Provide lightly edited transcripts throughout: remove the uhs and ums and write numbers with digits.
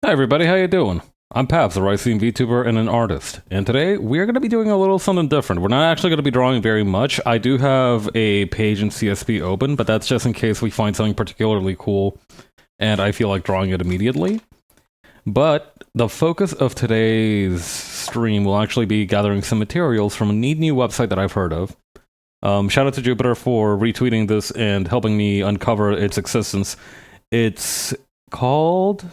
Hi everybody, how you doing? I'm Pabs, a Rising VTuber and an artist, and today we're going to be doing a little something different. We're not actually going to be drawing very much. I do have a page in CSP open, but that's just in case we find something particularly cool and I feel like drawing it immediately. But the focus of today's stream will actually be gathering some materials from a neat new website that I've heard of. Shout out to Jupiter for retweeting this and helping me uncover its existence. It's called...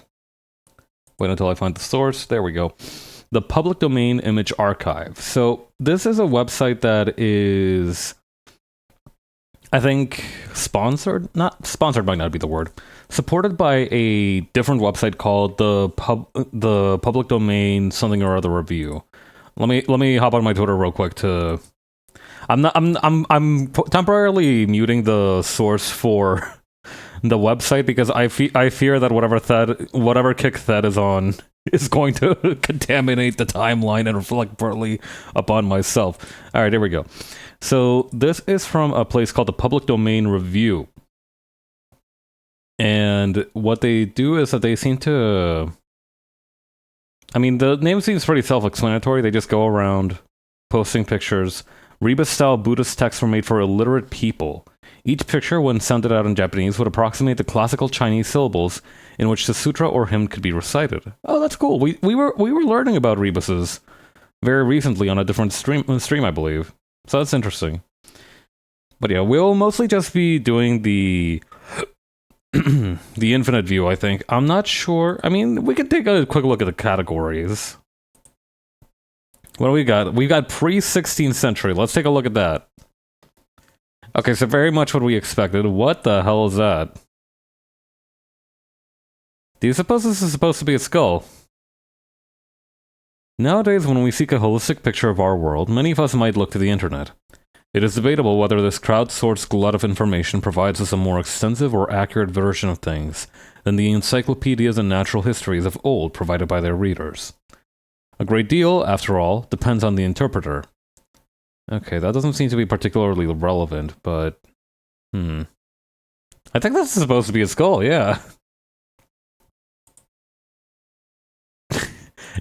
Wait until I find the source. There we go. The Public Domain Image Archive. So this is a website that is, I think, sponsored? Not sponsored might not be the word. Supported by a different website called the Public Domain something or other review. Let me hop on my Twitter real quick to. I'm temporarily muting the source for the website because I fear that whatever kick Thed is on is going to contaminate the timeline and reflect partly upon myself. All right, here we go. So this is from a place called the Public Domain Review. And what they do is that they seem to... I mean, the name seems pretty self-explanatory. They just go around posting pictures. Rebus-style Buddhist texts were made for illiterate people. Each picture, when sounded out in Japanese, would approximate the classical Chinese syllables in which the sutra or hymn could be recited. Oh, that's cool. We were learning about rebuses very recently on a different stream, I believe. So that's interesting. But yeah, we'll mostly just be doing the the infinite view, I think. I'm not sure. I mean, we could take a quick look at the categories. What do we got? We got pre-16th century. Let's take a look at that. Okay, so very much what we expected. What the hell is that? Do you suppose this is supposed to be a skull? Nowadays, when we seek a holistic picture of our world, many of us might look to the internet. It is debatable whether this crowdsourced glut of information provides us a more extensive or accurate version of things than the encyclopedias and natural histories of old provided by their readers. A great deal, after all, depends on the interpreter. Okay, that doesn't seem to be particularly relevant, but... I think this is supposed to be a skull, yeah.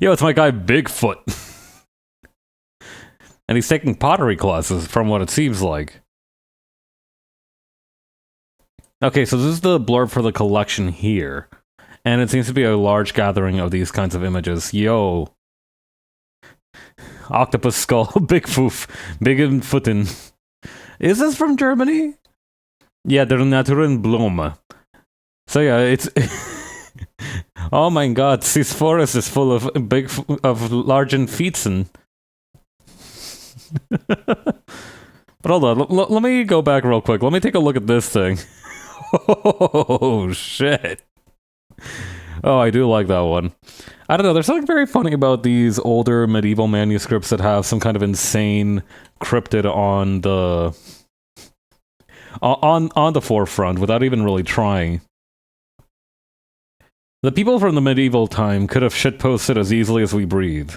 Yo, it's my guy Bigfoot. And he's taking pottery classes, from what it seems like. Okay, so this is the blurb for the collection here. And it seems to be a large gathering of these kinds of images. Yo. Octopus skull, big foof, big and footin. Is this from Germany? Yeah, Der Naturenblume. So yeah, it's... Oh my god, this forest is full of large and feetsen. But hold on, let me go back real quick. Let me take a look at this thing. Oh, shit. Oh, I do like that one. I don't know, there's something very funny about these older medieval manuscripts that have some kind of insane cryptid on the... on the forefront without even really trying. The people from the medieval time could have shitposted as easily as we breathe.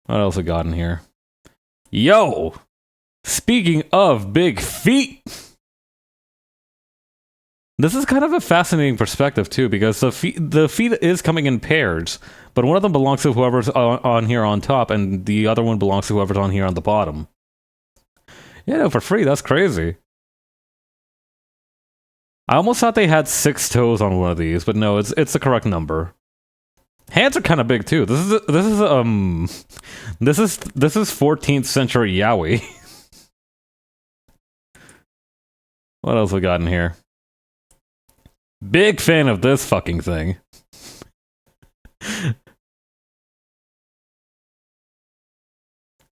What else we got in here? Yo! Speaking of big feet! This is kind of a fascinating perspective, too, because the feet is coming in pairs, but one of them belongs to whoever's on here on top, and the other one belongs to whoever's on here on the bottom. Yeah, no, for free, that's crazy. I almost thought they had 6 toes on one of these, but no, it's the correct number. Hands are kind of big too. This is 14th century yaoi. What else we got in here? Big fan of this fucking thing.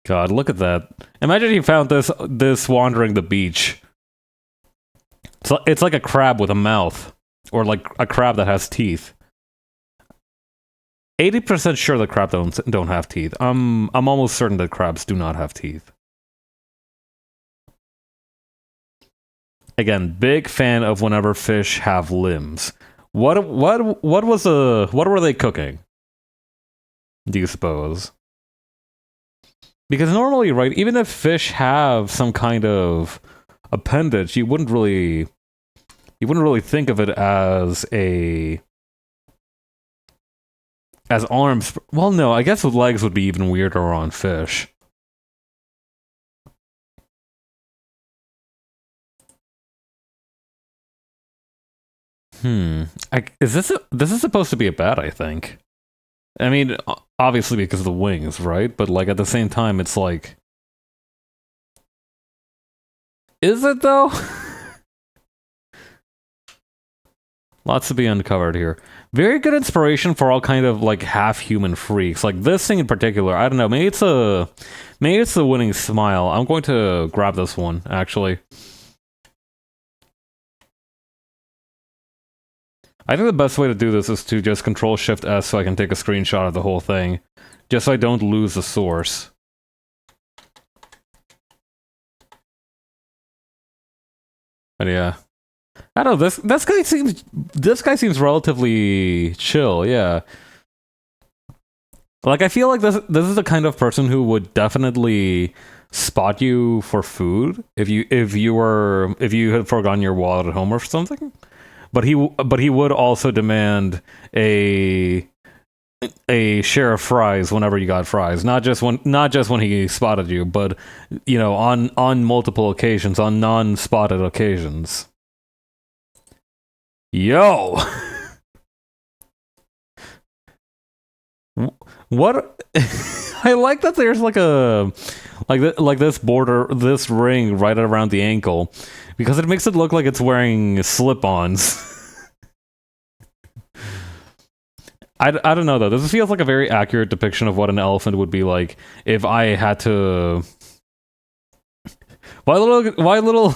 God, look at that. Imagine you found this wandering the beach. So it's like a crab with a mouth, or like a crab that has teeth. 80% sure that crab don't have teeth. I'm almost certain that crabs do not have teeth. Again, big fan of whenever fish have limbs. What were they cooking? Do you suppose? Because normally, right, even if fish have some kind of appendage, you wouldn't really think of it as a As arms... Well, no, I guess with legs would be even weirder on fish. This is supposed to be a bat, I think. I mean, obviously because of the wings, right? But, like, at the same time, it's like... Is it, though? Lots to be uncovered here. Very good inspiration for all kind of, like, half-human freaks. Like, this thing in particular, I don't know, maybe it's the winning smile. I'm going to grab this one, actually. I think the best way to do this is to just Control-Shift-S so I can take a screenshot of the whole thing. Just so I don't lose the source. But yeah. I don't know, this guy seems relatively chill, yeah. Like, I feel like this is the kind of person who would definitely spot you for food if you had forgotten your wallet at home or something. But he would also demand a share of fries whenever you got fries. Not just when he spotted you, but you know, on multiple occasions, on non-spotted occasions. Yo. What? I like that there's like a like this border, this ring right around the ankle, because it makes it look like it's wearing slip-ons. I don't know though. This feels like a very accurate depiction of what an elephant would be like if I had to. Why little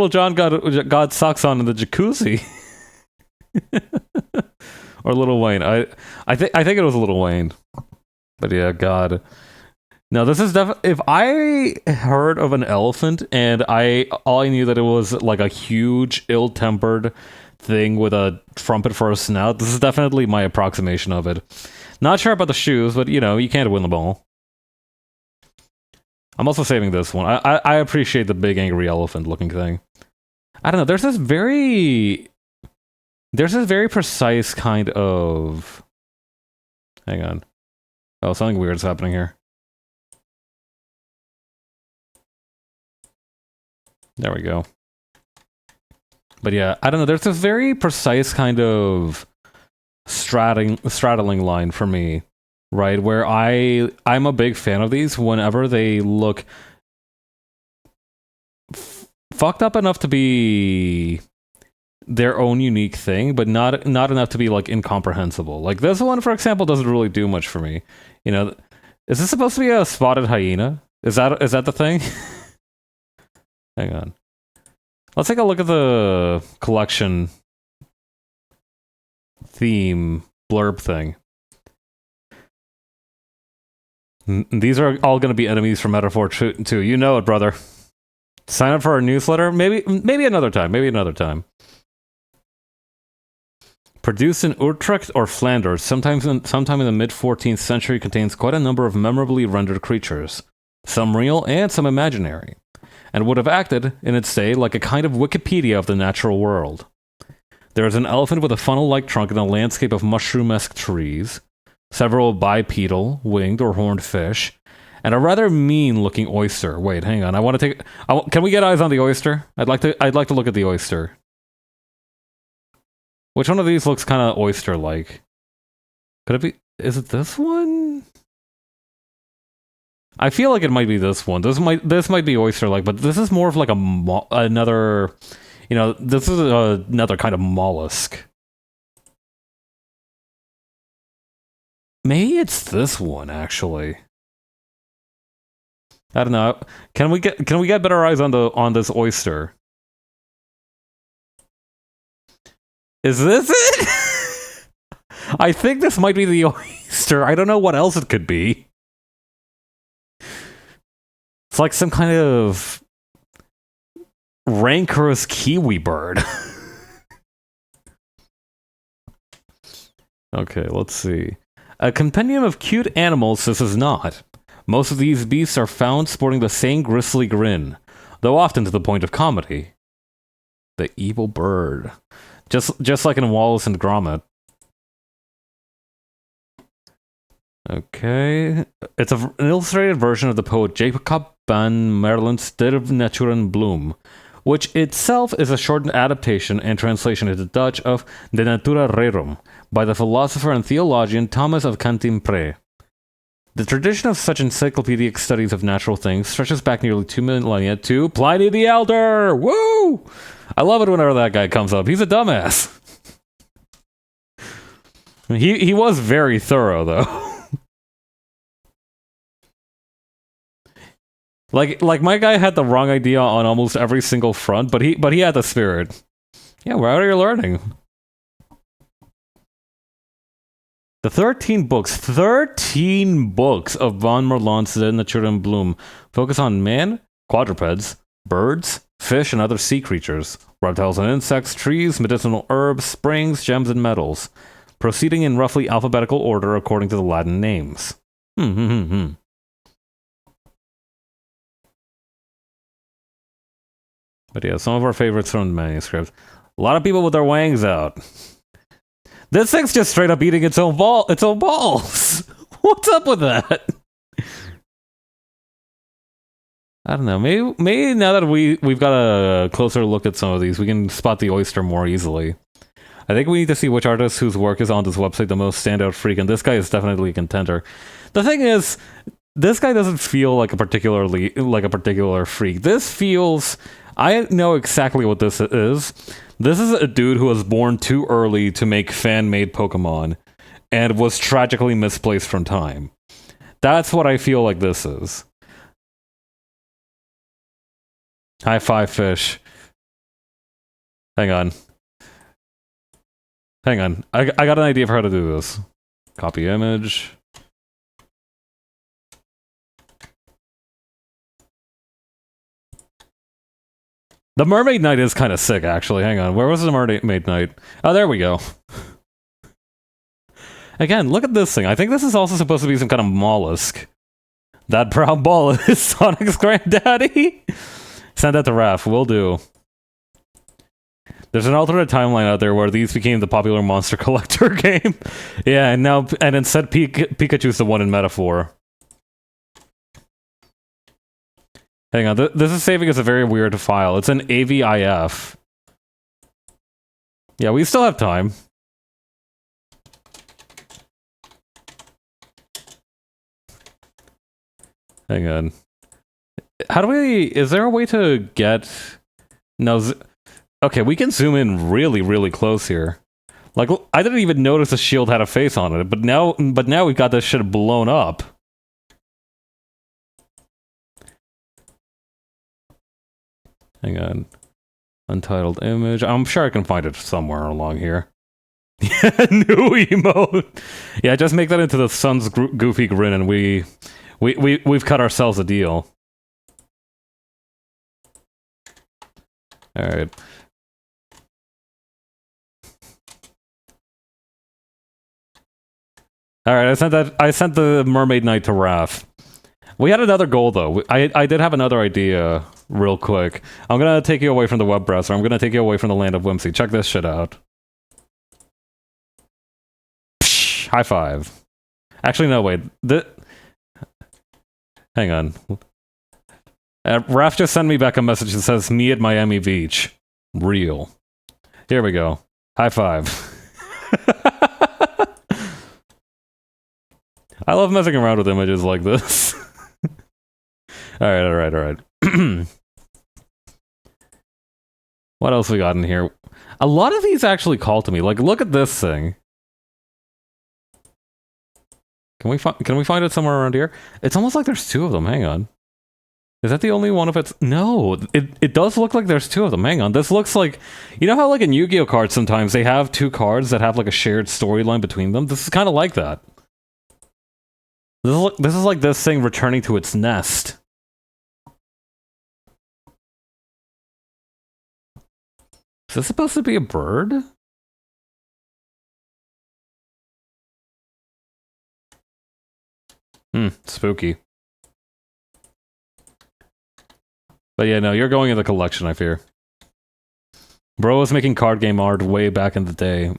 John got socks on in the jacuzzi? Or Little Wayne. I think it was Little Wayne. But yeah, God. No, this is definitely... If I heard of an elephant and all I knew that it was like a huge, ill-tempered thing with a trumpet for a snout, this is definitely my approximation of it. Not sure about the shoes, but you know, you can't win them all. I'm also saving this one. I appreciate the big angry elephant looking thing. I don't know, there's this very precise kind of... Hang on. Oh, something weird's happening here. There we go. But yeah, I don't know, there's this very precise kind of straddling line for me, right? Where I'm a big fan of these whenever they look fucked up enough to be their own unique thing, but not enough to be like incomprehensible. Like this one, for example, doesn't really do much for me. You know, is this supposed to be a spotted hyena? Is that the thing? Hang on. Let's take a look at the collection theme blurb thing. These are all going to be enemies from Metaphor 2. You know it, brother. Sign up for our newsletter. Maybe another time. Maybe another time. Produced in Utrecht or Flanders, sometime in the mid-14th century, contains quite a number of memorably rendered creatures, some real and some imaginary, and would have acted, in its day, like a kind of Wikipedia of the natural world. There is an elephant with a funnel-like trunk in a landscape of mushroom-esque trees, several bipedal, winged or horned fish, and a rather mean-looking oyster. Wait, hang on. I want to take... can we get eyes on the oyster? I'd like to look at the oyster. Which one of these looks kind of oyster-like? Could it be... Is it this one? I feel like it might be this one. This might be oyster-like, but this is more of like another... You know, this is another kind of mollusk. Maybe it's this one, actually. I don't know. Can we get better eyes on this oyster? Is this it? I think this might be the oyster. I don't know what else it could be. It's like some kind of rancorous kiwi bird. Okay, let's see. A compendium of cute animals this is not. Most of these beasts are found sporting the same grisly grin, though often to the point of comedy. The evil bird. Just like in Wallace and Gromit. Okay. It's an illustrated version of the poet Jacob van Merlens Der Naturen Bloem, which itself is a shortened adaptation and translation into Dutch of De Natura Rerum by the philosopher and theologian Thomas of Cantimpré. The tradition of such encyclopedic studies of natural things stretches back nearly 2 millennia to Pliny the Elder! Woo! I love it whenever that guy comes up. He's a dumbass. He was very thorough, though. Like my guy had the wrong idea on almost every single front, but he had the spirit. Yeah, we're out here learning. The 13 books of Van Merlans De Naturen Bloem focus on man, quadrupeds, birds, fish, and other sea creatures, reptiles and insects, trees, medicinal herbs, springs, gems, and metals, proceeding in roughly alphabetical order according to the Latin names. But yeah, some of our favorites from the manuscript. A lot of people with their wangs out. This thing's just straight up eating its own balls. What's up with that? I don't know. Maybe now that we've got a closer look at some of these, we can spot the oyster more easily. I think we need to see which artist whose work is on this website the most standout freak, and this guy is definitely a contender. The thing is, this guy doesn't feel like a particular freak. This feels... I know exactly what this is. This is a dude who was born too early to make fan-made Pokemon and was tragically misplaced from time. That's what I feel like this is. High five, fish. Hang on. I got an idea for how to do this. Copy image. The Mermaid Knight is kind of sick, actually. Hang on. Where was the Mermaid Knight? Oh, there we go. Again, look at this thing. I think this is also supposed to be some kind of mollusk. That brown ball is Sonic's granddaddy? Send that to Raph. Will do. There's an alternate timeline out there where these became the popular monster collector game. Yeah, and instead Pikachu's the one in metaphor. Hang on, this is saving as a very weird file. It's an AVIF. Yeah, we still have time. Hang on. How do we... Is there a way to get... No, okay, we can zoom in really, really close here. Like, I didn't even notice the shield had a face on it, but now we've got this shit blown up. Hang on. Untitled image. I'm sure I can find it somewhere along here. New emote. Yeah, just make that into the sun's goofy grin and we've cut ourselves a deal. Alright. Alright, I sent the Mermaid Knight to Raph. We had another goal, though. I did have another idea real quick. I'm gonna take you away from the web browser. I'm gonna take you away from the land of whimsy. Check this shit out. Psh, high five. Actually, no, wait. Hang on. Raph just sent me back a message that says, me at Miami Beach. Real. Here we go. High five. I love messing around with images like this. Alright. What else we got in here? A lot of these actually call to me. Like, look at this thing. Can we find it somewhere around here? It's almost like there's two of them. Hang on. Is that the only one of its... No, it does look like there's two of them. Hang on. This looks like... You know how, like, in Yu-Gi-Oh! Cards sometimes they have two cards that have, like, a shared storyline between them? This is kind of like that. This is like this thing returning to its nest. Is this supposed to be a bird? Spooky. But yeah, no, you're going in the collection, I fear. Bro was making card game art way back in the day.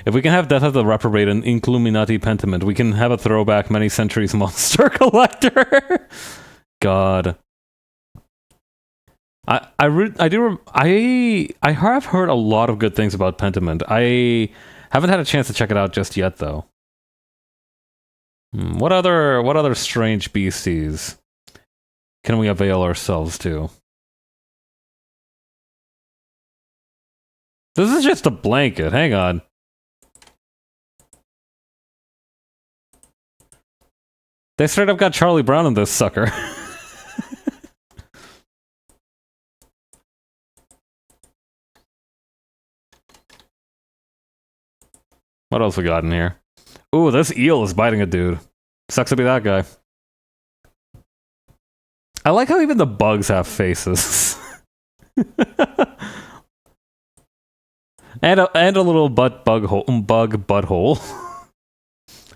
If we can have Death of the Reprobate and Incluminati Pentiment, we can have a throwback many centuries monster collector. God. I have heard a lot of good things about Pentiment. I haven't had a chance to check it out just yet, though. What other strange beasties can we avail ourselves to? This is just a blanket. Hang on. They straight up got Charlie Brown in this sucker. What else we got in here? Ooh, this eel is biting a dude. Sucks to be that guy. I like how even the bugs have faces. and a little bug butthole.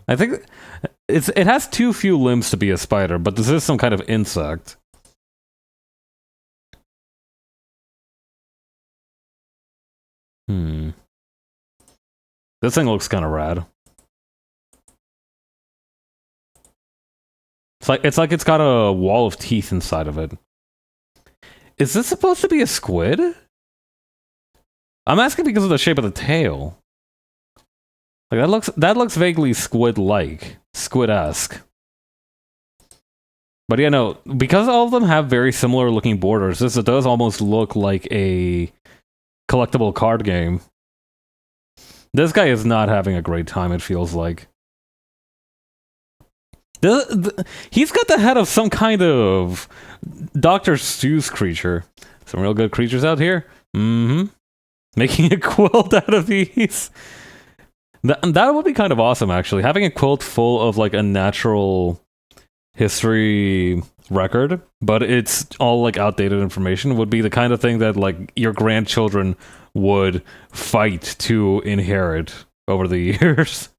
I think it has too few limbs to be a spider, but this is some kind of insect. This thing looks kind of rad. It's like it's got a wall of teeth inside of it. Is this supposed to be a squid? I'm asking because of the shape of the tail. Like that looks vaguely squid-like, squid-esque. But yeah, no, because all of them have very similar looking borders, this does almost look like a collectible card game. This guy is not having a great time, it feels like. He's got the head of some kind of Dr. Seuss creature. Some real good creatures out here. Making a quilt out of these. That would be kind of awesome, actually. Having a quilt full of, like, a natural history record, but it's all, like, outdated information would be the kind of thing that, like, your grandchildren would fight to inherit over the years.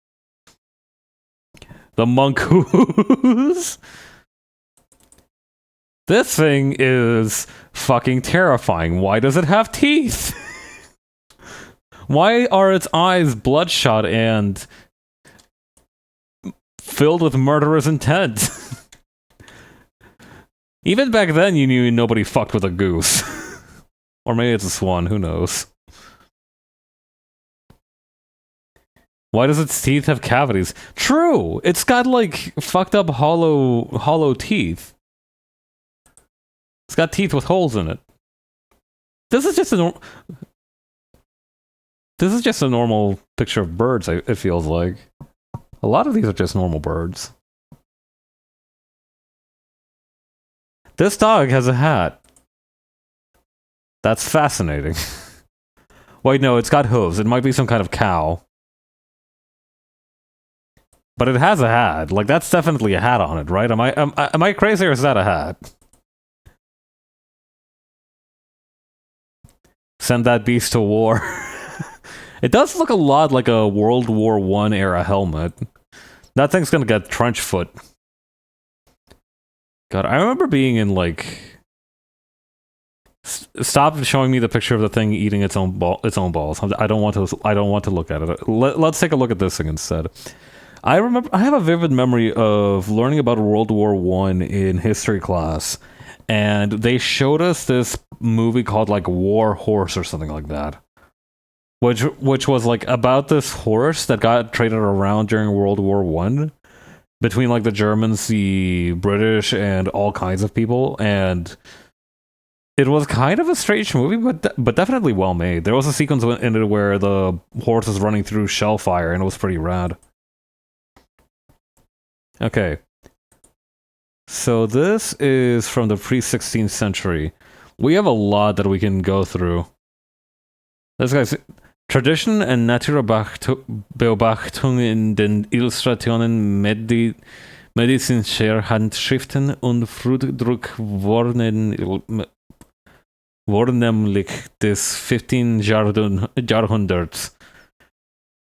The mongoose. This thing is fucking terrifying. Why does it have teeth? Why are its eyes bloodshot and filled with murderous intent? Even back then, you knew nobody fucked with a goose. Or maybe it's a swan, who knows? Why does its teeth have cavities? True! It's got, like, fucked up hollow teeth. It's got teeth with holes in it. This is just a normal picture of birds, it feels like. A lot of these are just normal birds. This dog has a hat. That's fascinating. Wait, no, it's got hooves. It might be some kind of cow. But it has a hat. Like, that's definitely a hat on it, right? Am I crazy, or is that a hat? Send that beast to war. It does look a lot like a World War I era helmet. That thing's gonna get trench foot. God, I remember being in, like... Stop showing me the picture of the thing eating its own balls. I don't want to look at it. Let's take a look at this thing instead. I have a vivid memory of learning about World War I in history class, and they showed us this movie called, like, War Horse or something like that. Which was, like, about this horse that got traded around during World War I between, like, the Germans, the British, and all kinds of people, and it was kind of a strange movie, but definitely well made. There was a sequence in it where the horse was running through shell fire, and it was pretty rad. Okay. So this is from the pre-16th century. We have a lot that we can go through. This guy's... Tradition und Naturbeobachtung in den Illustrationen medizinischer Handschriften und Frühdruck vornehmlich des 15. Jahrhunderts.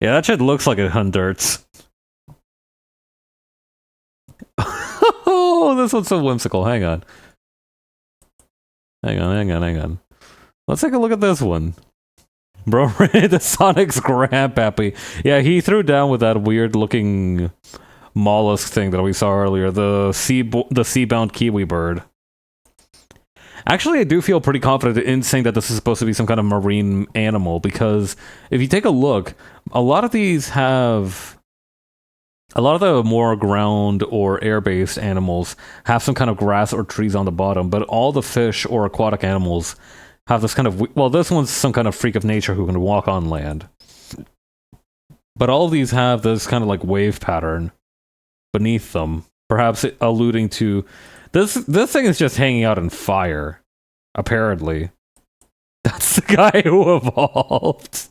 Yeah, that shit looks like it hundreds. Oh, this one's so whimsical. Hang on. Let's take a look at this one. Bro, the Sonic's grandpappy. Yeah, he threw down with that weird looking mollusk thing that we saw earlier, the sea-bound kiwi bird. Actually, I do feel pretty confident in saying that this is supposed to be some kind of marine animal, because if you take a look, a lot of these have... A lot of the more ground or air-based animals have some kind of grass or trees on the bottom, but all the fish or aquatic animals have this kind of... Well, this one's some kind of freak of nature who can walk on land. But all of these have this kind of like wave pattern beneath them, perhaps alluding to... This thing is just hanging out in fire, apparently. That's the guy who evolved.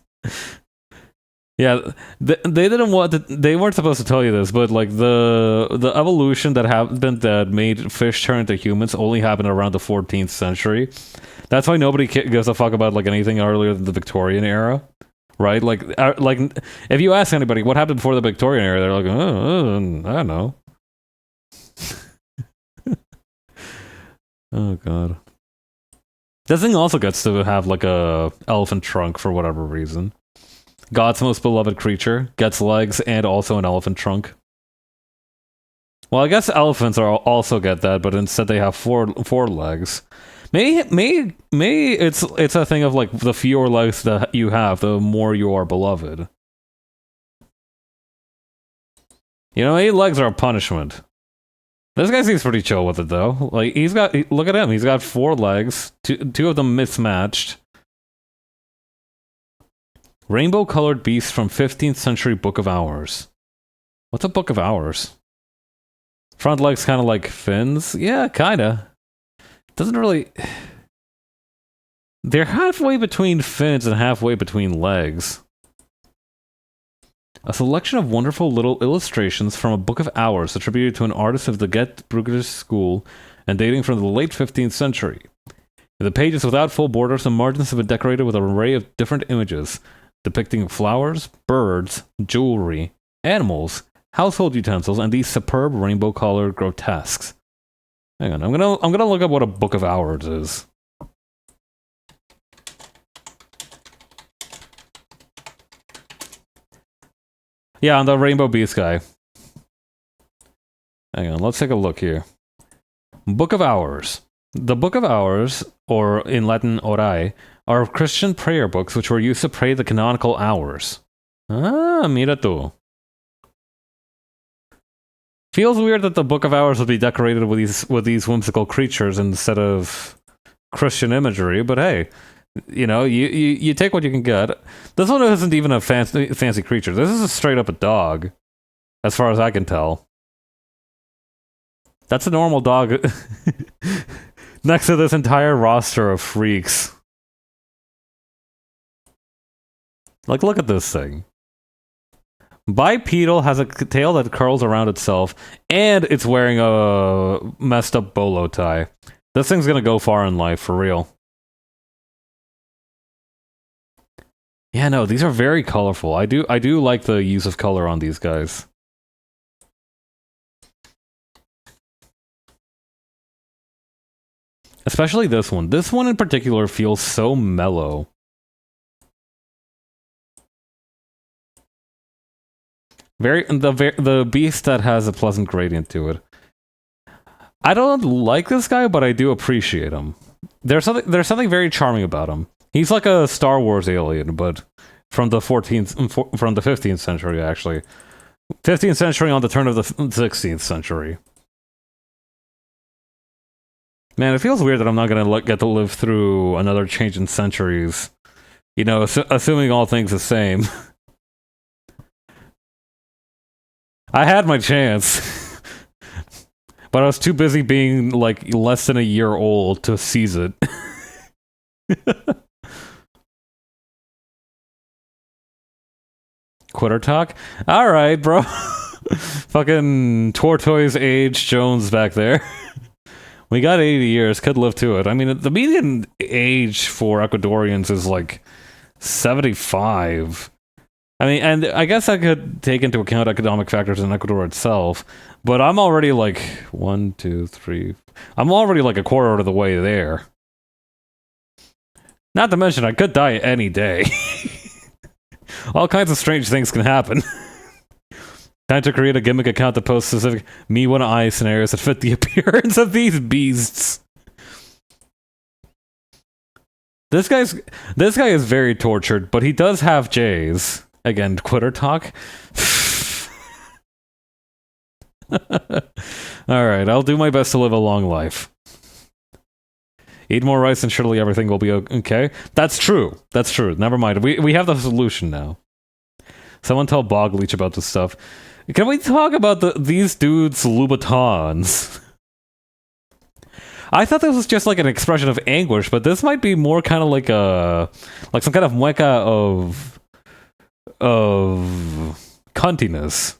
Yeah, they didn't want to, they weren't supposed to tell you this, but like the evolution that happened that made fish turn into humans only happened around the 14th century. That's why nobody gives a fuck about like anything earlier than the Victorian era, right? Like if you ask anybody what happened before the Victorian era, they're like, I don't know. Oh god. This thing also gets to have like a elephant trunk for whatever reason. God's most beloved creature gets legs and also an elephant trunk. Well, I guess elephants also get that, but instead they have four legs. Maybe it's a thing of like the fewer legs that you have, the more you are beloved. You know, 8 legs are a punishment. This guy seems pretty chill with it though. Like look at him. He's got 4 legs, two of them mismatched. Rainbow-colored beast from 15th century Book of Hours. What's a Book of Hours? Front legs kind of like fins? Yeah, kinda. Doesn't really... They're halfway between fins and halfway between legs. A selection of wonderful little illustrations from a Book of Hours attributed to an artist of the Get-Brugger school and dating from the late 15th century. The pages without full borders and margins have been decorated with an array of different images, depicting flowers, birds, jewelry, animals, household utensils, and these superb rainbow-colored grotesques. Hang on, I'm gonna look up what a Book of Hours is. Yeah, I'm the Rainbow Beast guy. Hang on, let's take a look here. Book of Hours. The Book of Hours, or in Latin, Orae, are Christian prayer books which were used to pray the canonical hours. Ah, mira tú. Feels weird that the Book of Hours would be decorated with these whimsical creatures instead of Christian imagery, but hey, you know, you take what you can get. This one isn't even a fancy creature. This is straight up a dog, as far as I can tell. That's a normal dog next to this entire roster of freaks. Like, look at this thing. Bipedal, has a tail that curls around itself, and it's wearing a messed up bolo tie. This thing's gonna go far in life, for real. Yeah, no, these are very colorful. I do like the use of color on these guys. Especially this one. This one in particular feels so mellow. The beast that has a pleasant gradient to it. I don't like this guy, but I do appreciate him. There's something very charming about him. He's like a Star Wars alien, but from the 15th century, actually. 15th century on the turn of the 16th century. Man, it feels weird that I'm not gonna get to live through another change in centuries. You know, assuming all things the same. I had my chance. But I was too busy being, like, less than a year old to seize it. Quitter talk? Alright, bro. Fucking Tortoise Age Jones back there. We got 80 years, could live to it. I mean, the median age for Ecuadorians is like 75. I mean, and I guess I could take into account economic factors in Ecuador itself, but I'm already like 1, 2, 3. I'm already like a quarter of the way there. Not to mention, I could die any day. All kinds of strange things can happen. Time to create a gimmick account to post specific me wanna eye scenarios that fit the appearance of these beasts. This guy is very tortured, but he does have J's. Again, quitter talk. Alright, I'll do my best to live a long life. Eat more rice and surely everything will be okay. That's true. That's true. Never mind. We have the solution now. Someone tell Bogleach about this stuff. Can we talk about these dudes' Louboutins? I thought this was just like an expression of anguish, but this might be more kind of like some kind of mueca of cuntiness.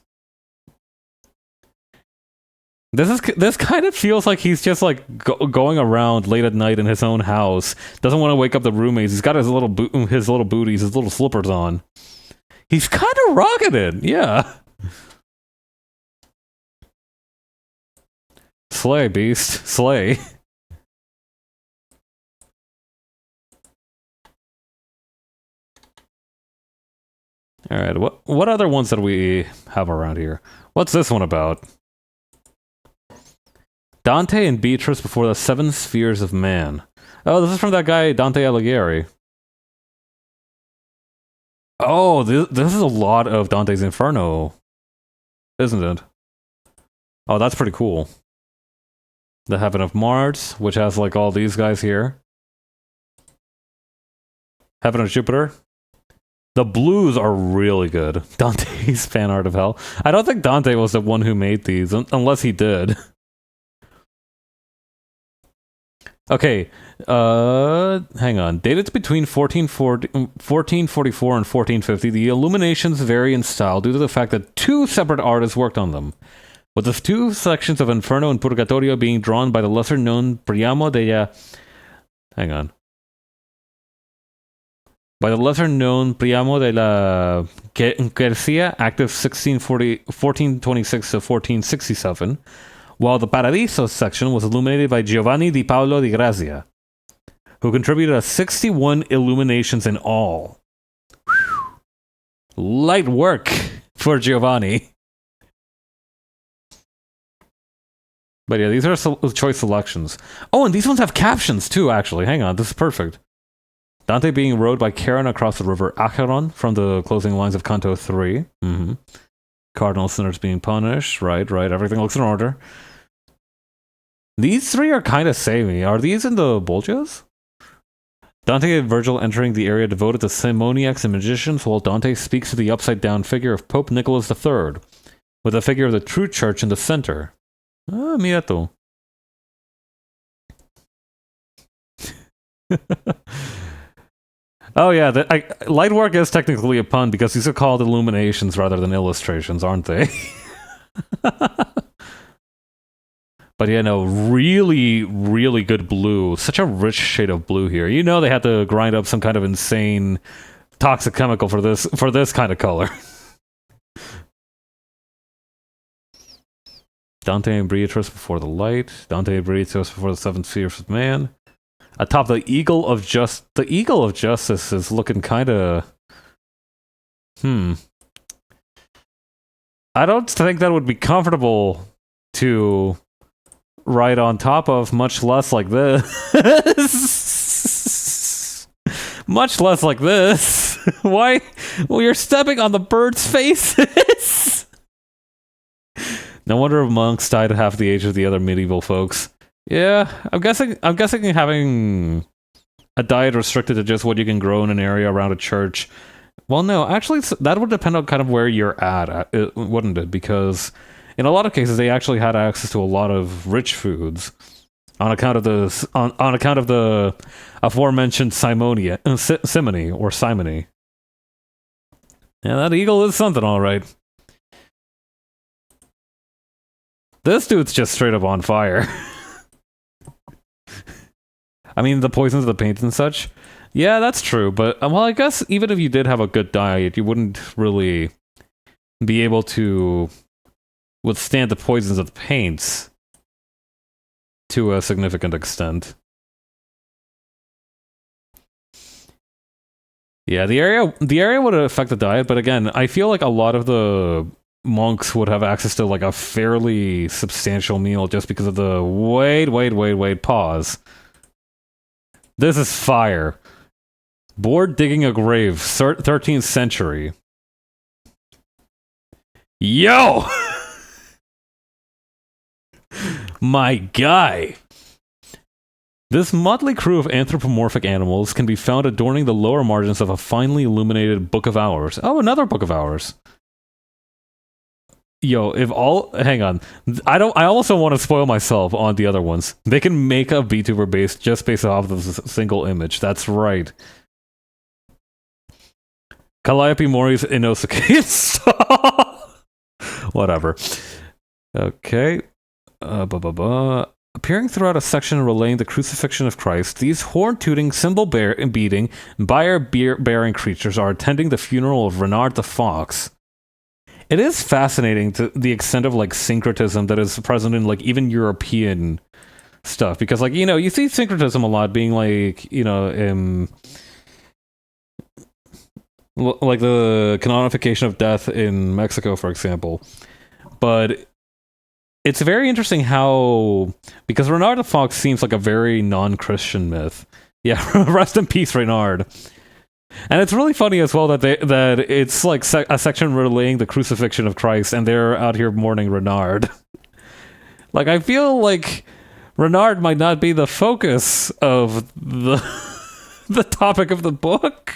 This kind of feels like he's just like going around late at night in his own house. Doesn't want to wake up the roommates. He's got his little booties, his little slippers on. He's kind of rocking it, yeah. Slay, beast, slay. All right, what other ones that we have around here? What's this one about? Dante and Beatrice before the seven spheres of man. Oh, this is from that guy Dante Alighieri. Oh, this is a lot of Dante's Inferno, isn't it? Oh, that's pretty cool. The Heaven of Mars, which has like all these guys here. Heaven of Jupiter. The blues are really good. Dante's fan art of hell. I don't think Dante was the one who made these, unless he did. Okay, hang on. Dated between 1444 and 1450, the illuminations vary in style due to the fact that two separate artists worked on them, with the two sections of Inferno and Purgatorio being drawn by the lesser-known Priamo della... Hang on. By the lesser-known Priamo della Quercia, active 1426 to 1467, while the Paradiso section was illuminated by Giovanni di Paolo di Grazia, who contributed 61 illuminations in all. Whew. Light work for Giovanni. But yeah, these are choice selections. Oh, and these ones have captions too, actually. Hang on, this is perfect. Dante being rowed by Charon across the river Acheron from the closing lines of Canto 3. Cardinal sinners being punished. Right. Everything looks in order. These three are kind of samey. Are these in the Bolgias? Dante and Virgil entering the area devoted to simoniacs and magicians, while Dante speaks to the upside-down figure of Pope Nicholas III, with the figure of the true church in the center. Ah, mira tú. Oh yeah, light work is technically a pun because these are called illuminations rather than illustrations, aren't they? But yeah, no, really, really good blue. Such a rich shade of blue here. You know they had to grind up some kind of insane toxic chemical for this kind of color. Dante and Beatrice before the light. Dante and Beatrice before the seven spheres of man. Atop the Eagle of Justice is looking kind of... I don't think that would be comfortable to ride on top of, much less like this. Much less like this. Why? Well, you're stepping on the bird's faces. No wonder monks died at half the age of the other medieval folks. Yeah, I'm guessing having a diet restricted to just what you can grow in an area around a church. Well, no, actually, that would depend on kind of where you're at, wouldn't it? Because in a lot of cases, they actually had access to a lot of rich foods on account of the aforementioned simony. Yeah, that eagle is something, all right. This dude's just straight up on fire. I mean, the poisons of the paint and such. Yeah, that's true, but, well, I guess even if you did have a good diet, you wouldn't really be able to withstand the poisons of the paints to a significant extent. Yeah, the area would affect the diet, but again, I feel like a lot of the monks would have access to like a fairly substantial meal just because of the wait, pause. This is fire. Bored digging a grave, 13th century. Yo! My guy. This motley crew of anthropomorphic animals can be found adorning the lower margins of a finely illuminated Book of Hours. Oh, another Book of Hours. Yo, hang on. I almost don't want to spoil myself on the other ones. They can make a VTuber based off of this single image. That's right. Calliope Mori's Inosuke install. Whatever. Okay. Appearing throughout a section relaying the crucifixion of Christ, these horn-tooting, cymbal-beating, bier-bearing creatures are attending the funeral of Renard the Fox. It is fascinating to the extent of like syncretism that is present in like even European stuff, because like, you know, you see syncretism a lot being like, you know, like the canonification of death in Mexico, for example. But it's very interesting how, because Renard the Fox seems like a very non-Christian myth. Yeah, rest in peace, Renard. And it's really funny as well that it's like a section relaying the crucifixion of Christ, and they're out here mourning Renard. Like, I feel like Renard might not be the focus of the the topic of the book.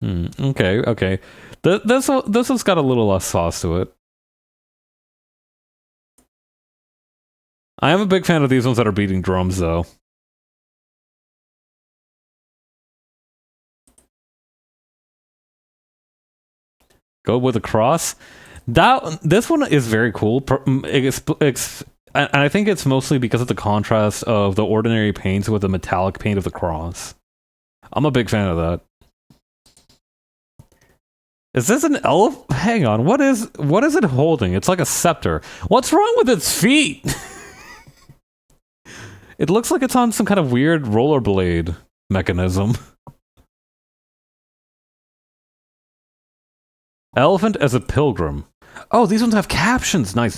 Okay. This one's got a little less sauce to it. I am a big fan of these ones that are beating drums, though. Go with a cross. This one is very cool. And I think it's mostly because of the contrast of the ordinary paints with the metallic paint of the cross. I'm a big fan of that. Is this an elf? Hang on, what is it holding? It's like a scepter. What's wrong with its feet? It looks like it's on some kind of weird rollerblade mechanism. Elephant as a pilgrim. Oh, these ones have captions. Nice.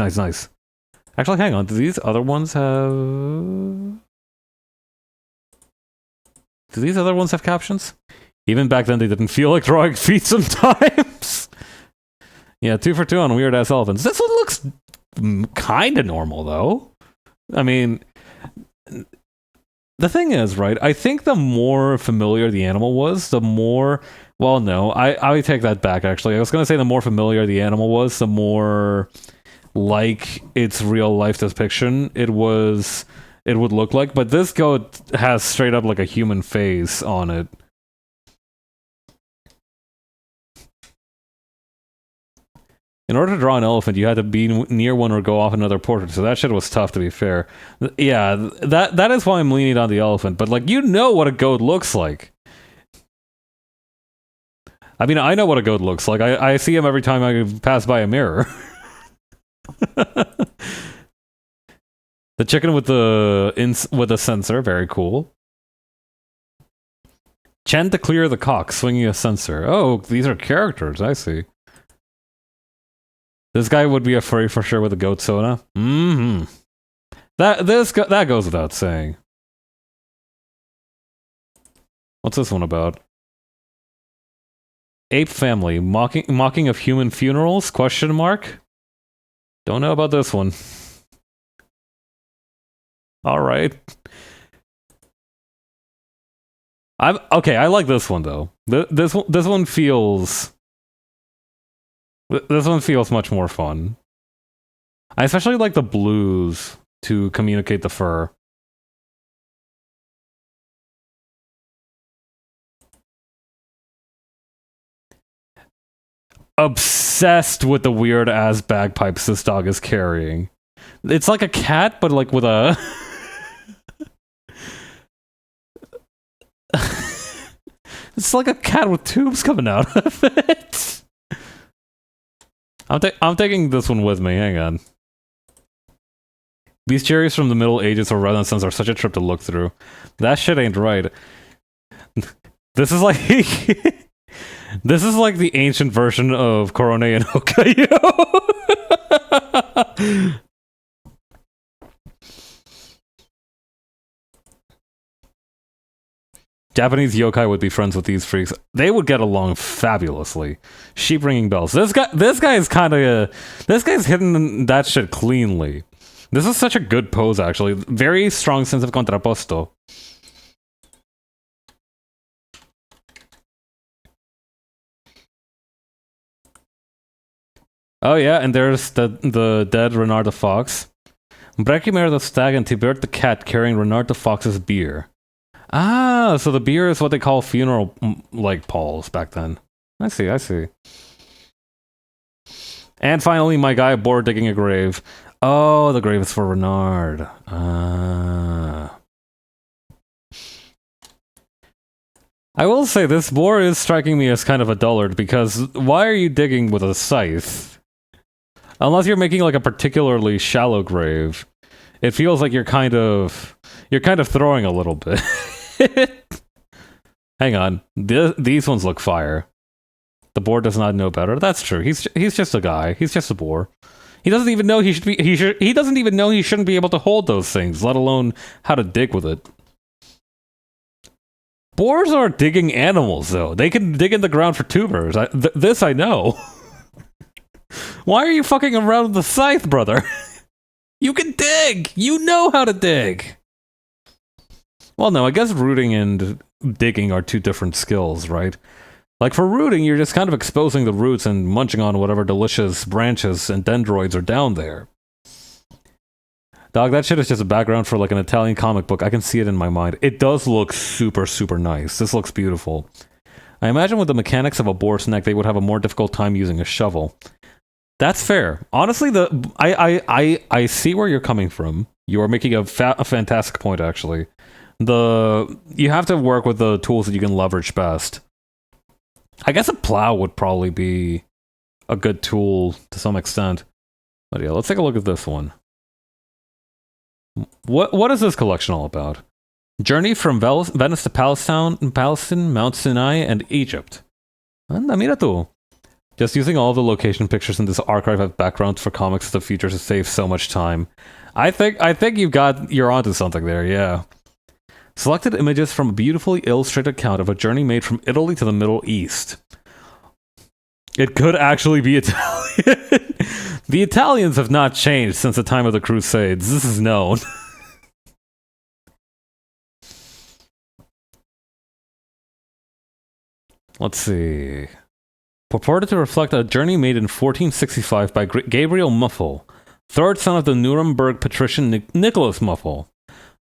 Actually, hang on. Do these other ones have captions? Even back then, they didn't feel like drawing feet sometimes. Yeah, 2 for 2 on weird ass elephants. This one looks kind of normal, though. I mean, the thing is, right? I think the more familiar the animal was, the more. Well, no, I take that back. Actually, I was gonna say the more familiar the animal was, the more like its real life depiction it would look like. But this goat has straight up like a human face on it. In order to draw an elephant, you had to be near one or go off another portrait, so that shit was tough, to be fair. Yeah, that is why I'm leaning on the elephant, but, like, you know what a goat looks like. I mean, I know what a goat looks like. I see him every time I pass by a mirror. The chicken with the sensor, very cool. Chen to clear the cock, swinging a sensor. Oh, these are characters, I see. This guy would be a furry for sure with a goat soda. That goes without saying. What's this one about? Ape family mocking of human funerals? Question mark. Don't know about this one. All right. Okay. I like this one though. This one feels. This one feels much more fun. I especially like the blues to communicate the fur. Obsessed with the weird ass bagpipes this dog is carrying. It's like a cat, but like with a. It's like a cat with tubes coming out of it. I'm taking this one with me. Hang on. These cherries from the Middle Ages or Renaissance are such a trip to look through. That shit ain't right. This is like this is like the ancient version of Korone and Hokkaido. Japanese yokai would be friends with these freaks. They would get along fabulously. Sheep ringing bells. This guy is kind of this guy's hitting that shit cleanly. This is such a good pose, actually. Very strong sense of contrapposto. Oh yeah, and there's the dead Renard the Fox. Breckimer the Stag and Tibert the Cat carrying Renard the Fox's bier. Ah, so the bier is what they call funeral, like, palls back then. I see, I see. And finally, my guy Boar digging a grave. Oh, the grave is for Renard. Ah. I will say, this Boar is striking me as kind of a dullard, because why are you digging with a scythe? Unless you're making, like, a particularly shallow grave. It feels like you're kind of throwing a little bit. Hang on. These ones look fire. The boar does not know better. That's true. He's just a guy. He's just a boar. He doesn't even know he doesn't even know he shouldn't be able to hold those things, let alone how to dig with it. Boars are digging animals, though. They can dig in the ground for tubers. This I know. Why are you fucking around with the scythe, brother? You can dig! You know how to dig! Well, no, I guess rooting and digging are two different skills, right? Like, for rooting, you're just kind of exposing the roots and munching on whatever delicious branches and dendroids are down there. Dog, that shit is just a background for, like, an Italian comic book. I can see it in my mind. It does look super, super nice. This looks beautiful. I imagine with the mechanics of a boar's neck, they would have a more difficult time using a shovel. That's fair. Honestly, I see where you're coming from. You are making a fantastic point, actually. You have to work with the tools that you can leverage best. I guess a plow would probably be a good tool to some extent. But yeah, let's take a look at this one. What is this collection all about? Journey from Venice to Palestine, Mount Sinai, and Egypt. Anda, mira tú. Just using all the location pictures in this archive of backgrounds for comics of the future to save so much time. I think you're onto something there, yeah. Selected images from a beautifully illustrated account of a journey made from Italy to the Middle East. It could actually be Italian. The Italians have not changed since the time of the Crusades. This is known. Let's see. Purported to reflect a journey made in 1465 by Gabriel Muffel, third son of the Nuremberg patrician Nicholas Muffel.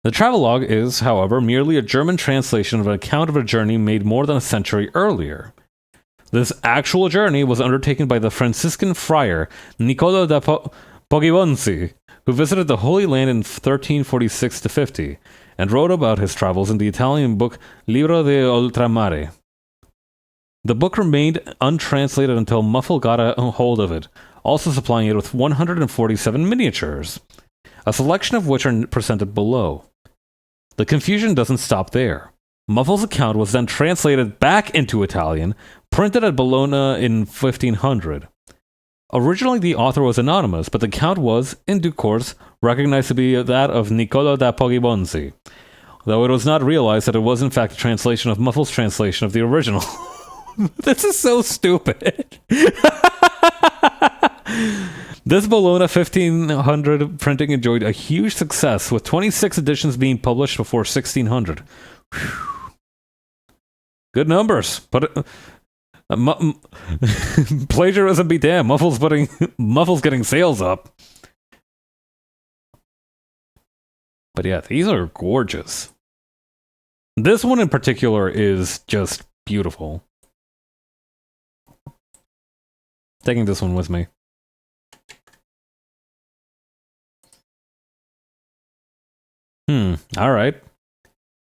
The travelogue is, however, merely a German translation of an account of a journey made more than a century earlier. This actual journey was undertaken by the Franciscan friar Niccolò da Poggibonsi, who visited the Holy Land in 1346-50, and wrote about his travels in the Italian book Libro de Oltramare. The book remained untranslated until Muffel got a hold of it, also supplying it with 147 miniatures, a selection of which are presented below. The confusion doesn't stop there. Muffel's account was then translated back into Italian, printed at Bologna in 1500. Originally, the author was anonymous, but the account was, in due course, recognized to be that of Niccolò da Poggibonsi, though it was not realized that it was in fact a translation of Muffel's translation of the original. This is so stupid. This Bologna 1500 printing enjoyed a huge success, with 26 editions being published before 1600. Whew. Good numbers, but plagiarism be damned. Muffel's getting sales up. But yeah, these are gorgeous. This one in particular is just beautiful. Taking this one with me. Alright.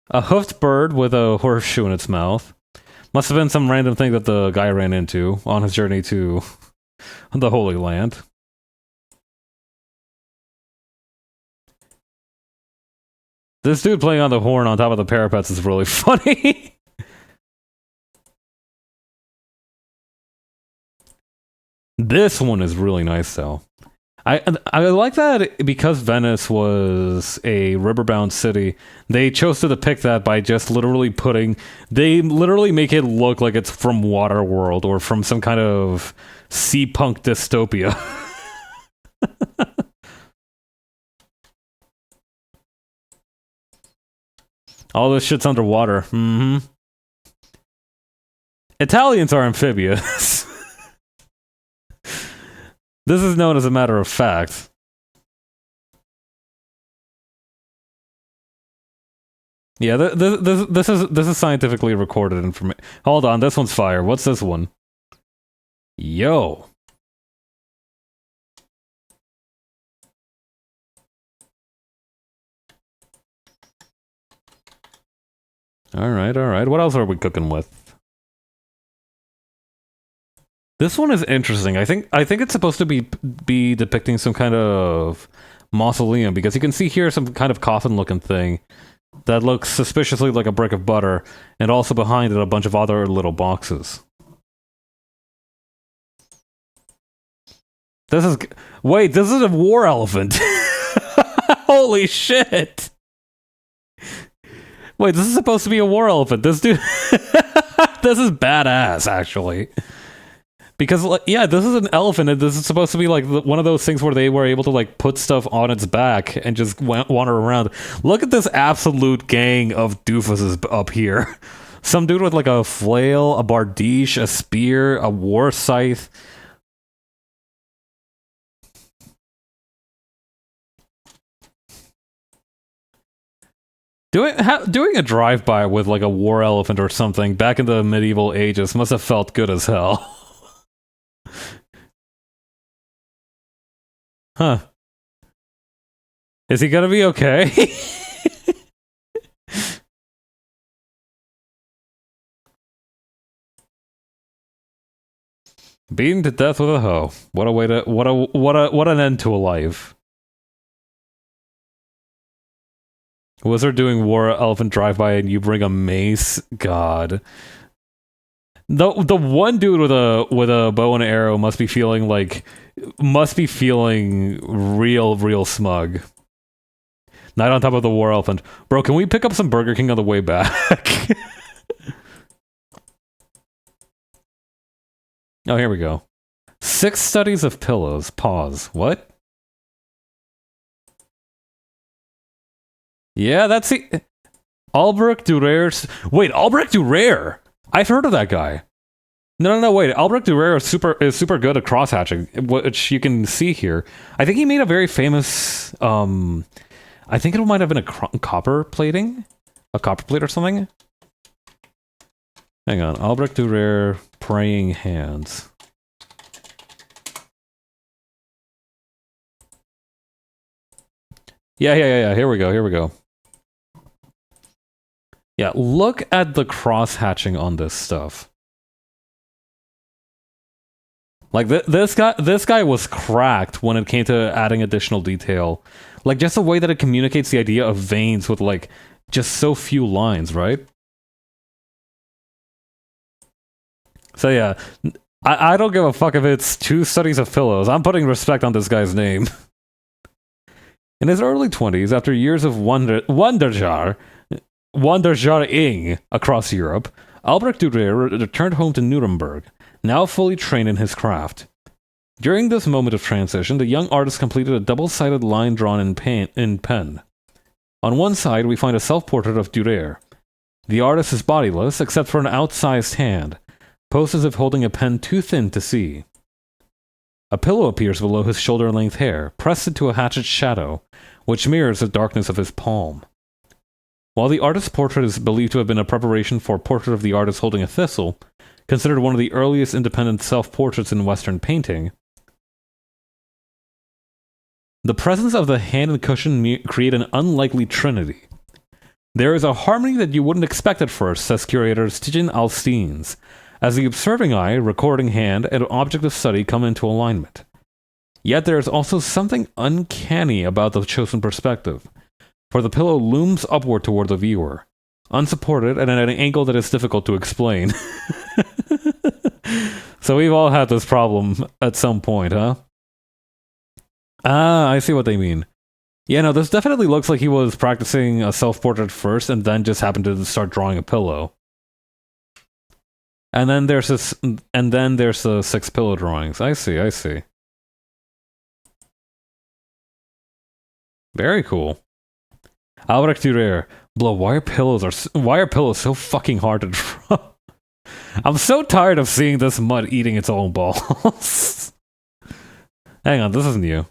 A hoofed bird with a horseshoe in its mouth. Must have been some random thing that the guy ran into on his journey to the Holy Land. This dude playing on the horn on top of the parapets is really funny. This one is really nice, though. I like that because Venice was a riverbound city. They chose to depict that by just literally they literally make it look like it's from Waterworld or from some kind of sea punk dystopia. All this shit's underwater. Mm-hmm. Italians are amphibious. This is known as a matter of fact. Yeah, this is scientifically recorded information. Hold on, this one's fire. What's this one? Yo. All right. What else are we cooking with? This one is interesting. I think it's supposed to be depicting some kind of mausoleum because you can see here some kind of coffin-looking thing that looks suspiciously like a brick of butter, and also behind it a bunch of other little boxes. Wait, this is a war elephant. Holy shit. Wait, this is supposed to be a war elephant. This dude this is badass, actually. Because, yeah, this is an elephant, and this is supposed to be, like, one of those things where they were able to, like, put stuff on its back and just wander around. Look at this absolute gang of doofuses up here. Some dude with, like, a flail, a bardiche, a spear, a war scythe. Doing a drive-by with, like, a war elephant or something back in the medieval ages must have felt good as hell. Huh. Is he gonna be okay? Beaten to death with a hoe. What a way to what an end to a life. Wizard doing war elephant drive-by and you bring a mace? God. The one dude with a bow and arrow must be feeling real smug. Night on top of the war elephant. Bro, can we pick up some Burger King on the way back? Oh, here we go. 6 studies of pillows. Pause. What? Yeah, that's the Albrecht Dürer's. Wait, Albrecht Dürer. I've heard of that guy. No, wait. Albrecht Dürer is super good at cross-hatching, which you can see here. I think he made a very famous, I think it might have been a copper plating? A copper plate or something? Hang on. Albrecht Dürer, praying hands. Yeah. Here we go. Yeah, look at the cross-hatching on this stuff. Like, this guy was cracked when it came to adding additional detail. Like, just the way that it communicates the idea of veins with, like, just so few lines, right? So yeah, I don't give a fuck if it's 2 studies of pillows. I'm putting respect on this guy's name. In his early 20s, after years of wanderjaring across Europe, Albrecht Dürer returned home to Nuremberg, now fully trained in his craft. During this moment of transition, the young artist completed a double-sided line drawn in pen. On one side, we find a self-portrait of Dürer. The artist is bodiless, except for an outsized hand, posed as if holding a pen too thin to see. A pillow appears below his shoulder-length hair, pressed into a hatchet shadow, which mirrors the darkness of his palm. While the artist's portrait is believed to have been a preparation for a portrait of the artist holding a thistle, considered one of the earliest independent self-portraits in Western painting, the presence of the hand and cushion create an unlikely trinity. There is a harmony that you wouldn't expect at first, says curator Stijn Alsteens, as the observing eye, recording hand, and object of study come into alignment. Yet there is also something uncanny about the chosen perspective, for the pillow looms upward toward the viewer, unsupported and at an angle that is difficult to explain. So we've all had this problem at some point, huh? Ah, I see what they mean. Yeah, no, this definitely looks like he was practicing a self-portrait first and then just happened to start drawing a pillow. And then there's the 6 pillow drawings. I see, I see. Very cool. Albrecht Dürer. Bro, why are pillows so fucking hard to draw? I'm so tired of seeing this mud eating its own balls. Hang on, this is new.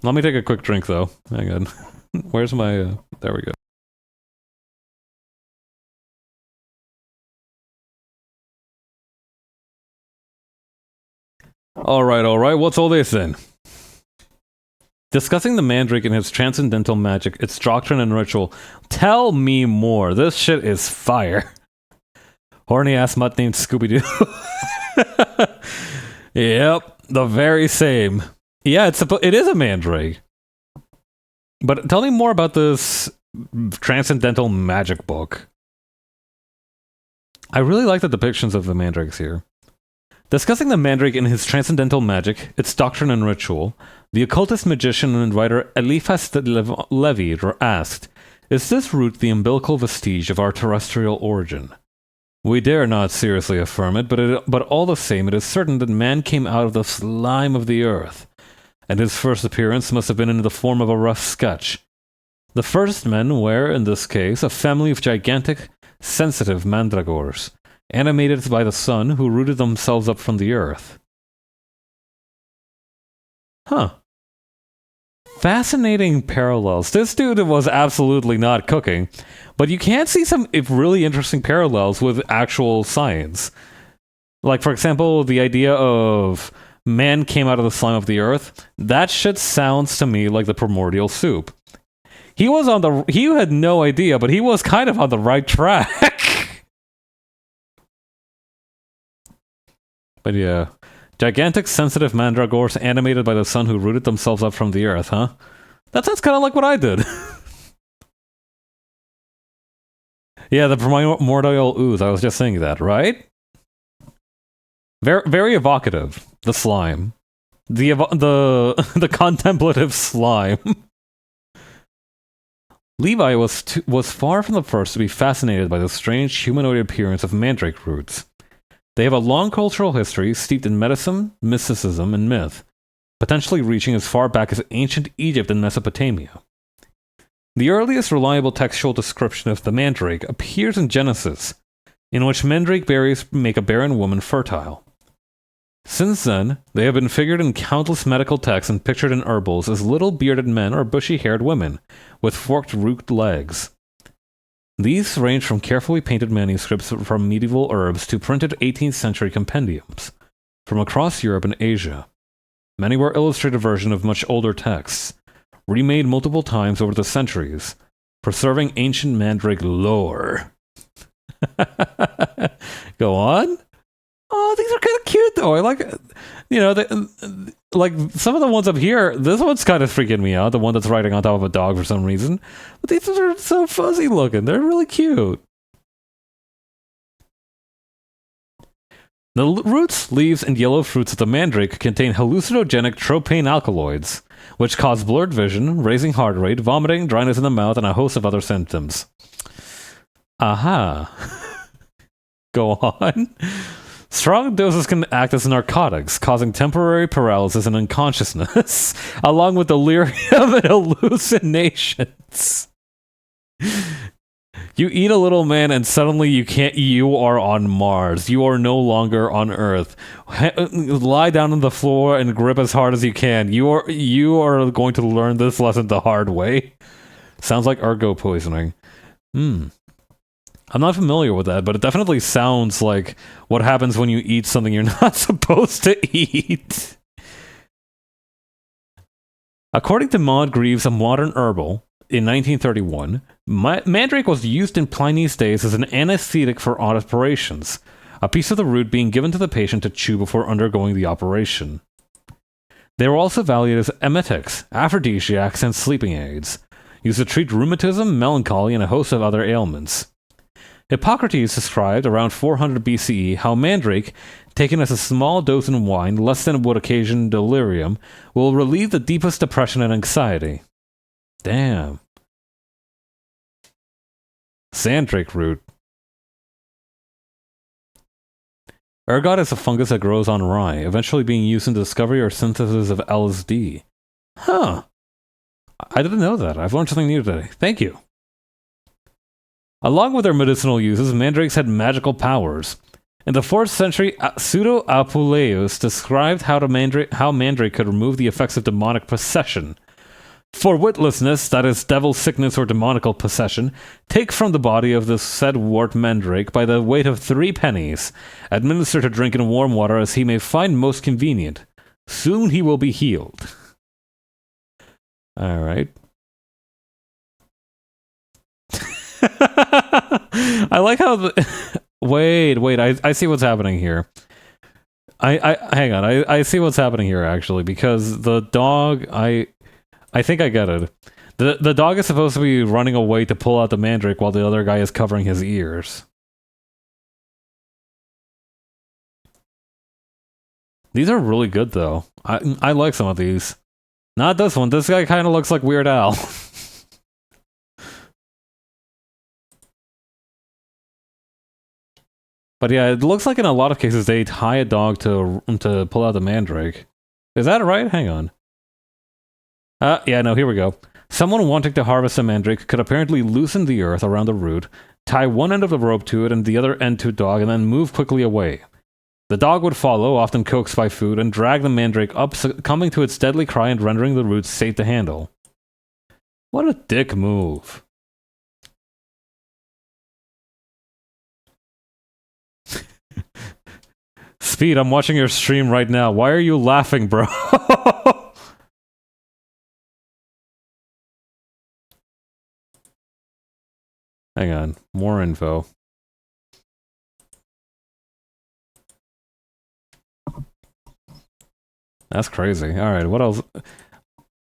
Let me take a quick drink, though. Hang on. Where's my... there we go. Alright. What's all this, then? Discussing the Mandrake and its transcendental magic, its doctrine and ritual. Tell me more. This shit is fire. Horny-ass mutt named Scooby-Doo. Yep, the very same. Yeah, it is a Mandrake. But tell me more about this transcendental magic book. I really like the depictions of the Mandrakes here. Discussing the Mandrake and his transcendental magic, its doctrine and ritual, the occultist magician and writer Eliphas Levi asked, "Is this root the umbilical vestige of our terrestrial origin?" We dare not seriously affirm it, but all the same, it is certain that man came out of the slime of the earth, and his first appearance must have been in the form of a rough sketch. The first men were, in this case, a family of gigantic, sensitive mandragores, animated by the sun, who rooted themselves up from the earth. Huh. Fascinating parallels. This dude was absolutely not cooking, but you can see some really interesting parallels with actual science. Like, for example, the idea of man came out of the slime of the earth. That shit sounds to me like the primordial soup. He had no idea, but he was kind of on the right track. But yeah. Gigantic, sensitive mandragores animated by the sun who rooted themselves up from the earth, huh? That sounds kind of like what I did. Yeah, the primordial ooze. I was just saying that, right? Very, very evocative. The slime. The contemplative slime. Levi was far from the first to be fascinated by the strange humanoid appearance of mandrake roots. They have a long cultural history steeped in medicine, mysticism, and myth, potentially reaching as far back as ancient Egypt and Mesopotamia. The earliest reliable textual description of the mandrake appears in Genesis, in which mandrake berries make a barren woman fertile. Since then, they have been figured in countless medical texts and pictured in herbals as little bearded men or bushy-haired women with forked root legs. These range from carefully painted manuscripts from medieval herbs to printed 18th century compendiums from across Europe and Asia. Many were illustrated versions of much older texts, remade multiple times over the centuries, preserving ancient mandrake lore. Go on? Oh, these are kind of cute, though. I like, like some of the ones up here. This one's kind of freaking me out. The one that's riding on top of a dog for some reason. But these are so fuzzy looking. They're really cute. The roots, leaves, and yellow fruits of the mandrake contain hallucinogenic tropane alkaloids, which cause blurred vision, raising heart rate, vomiting, dryness in the mouth, and a host of other symptoms. Aha. Go on. Strong doses can act as narcotics, causing temporary paralysis and unconsciousness, along with delirium and hallucinations. You eat a little man and suddenly you are on Mars. You are no longer on Earth. Lie down on the floor and grip as hard as you can. You are going to learn this lesson the hard way. Sounds like ergo poisoning. I'm not familiar with that, but it definitely sounds like what happens when you eat something you're not supposed to eat. According to Maud Greaves, a modern herbal, in 1931, mandrake was used in Pliny's days as an anesthetic for operations, a piece of the root being given to the patient to chew before undergoing the operation. They were also valued as emetics, aphrodisiacs, and sleeping aids, used to treat rheumatism, melancholy, and a host of other ailments. Hippocrates described, around 400 BCE, how mandrake, taken as a small dose in wine, less than would occasion delirium, will relieve the deepest depression and anxiety. Damn. Sandrake root. Ergot is a fungus that grows on rye, eventually being used in the discovery or synthesis of LSD. Huh. I didn't know that. I've learned something new today. Thank you. Along with their medicinal uses, mandrakes had magical powers. In the 4th century, Pseudo-Apuleius described how mandrake could remove the effects of demonic possession. For witlessness, that is devil sickness or demonical possession, take from the body of the said wart mandrake by the weight of 3 pennies. Administer to drink in warm water as he may find most convenient. Soon he will be healed. Alright. I like how the... Wait, I see what's happening here. Hang on, I see what's happening here, actually, because the dog, I think I get it. The dog is supposed to be running away to pull out the mandrake while the other guy is covering his ears. These are really good, though. I like some of these. Not this one. This guy kind of looks like Weird Al. But yeah, it looks like in a lot of cases they tie a dog to pull out the mandrake. Is that right? Hang on. Yeah, no, here we go. Someone wanting to harvest a mandrake could apparently loosen the earth around the root, tie one end of the rope to it and the other end to a dog, and then move quickly away. The dog would follow, often coaxed by food, and drag the mandrake up, succumbing to its deadly cry and rendering the roots safe to handle. What a dick move. Speed, I'm watching your stream right now. Why are you laughing, bro? Hang on. More info. That's crazy. Alright, what else?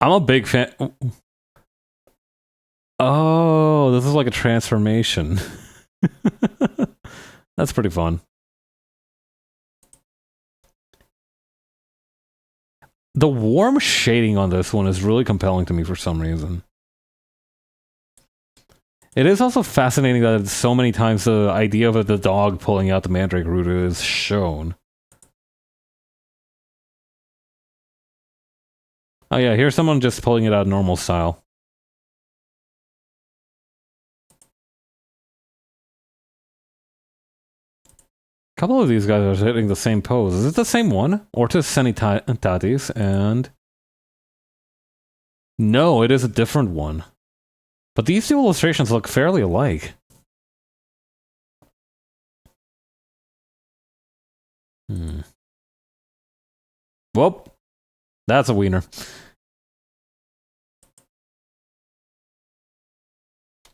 I'm a big fan... Oh, this is like a transformation. That's pretty fun. The warm shading on this one is really compelling to me for some reason. It is also fascinating that so many times the idea of the dog pulling out the mandrake root is shown. Oh yeah, here's someone just pulling it out normal style. A couple of these guys are hitting the same pose. Is it the same one? Ortis Sanitatis and... No, it is a different one. But these two illustrations look fairly alike. Well, that's a wiener.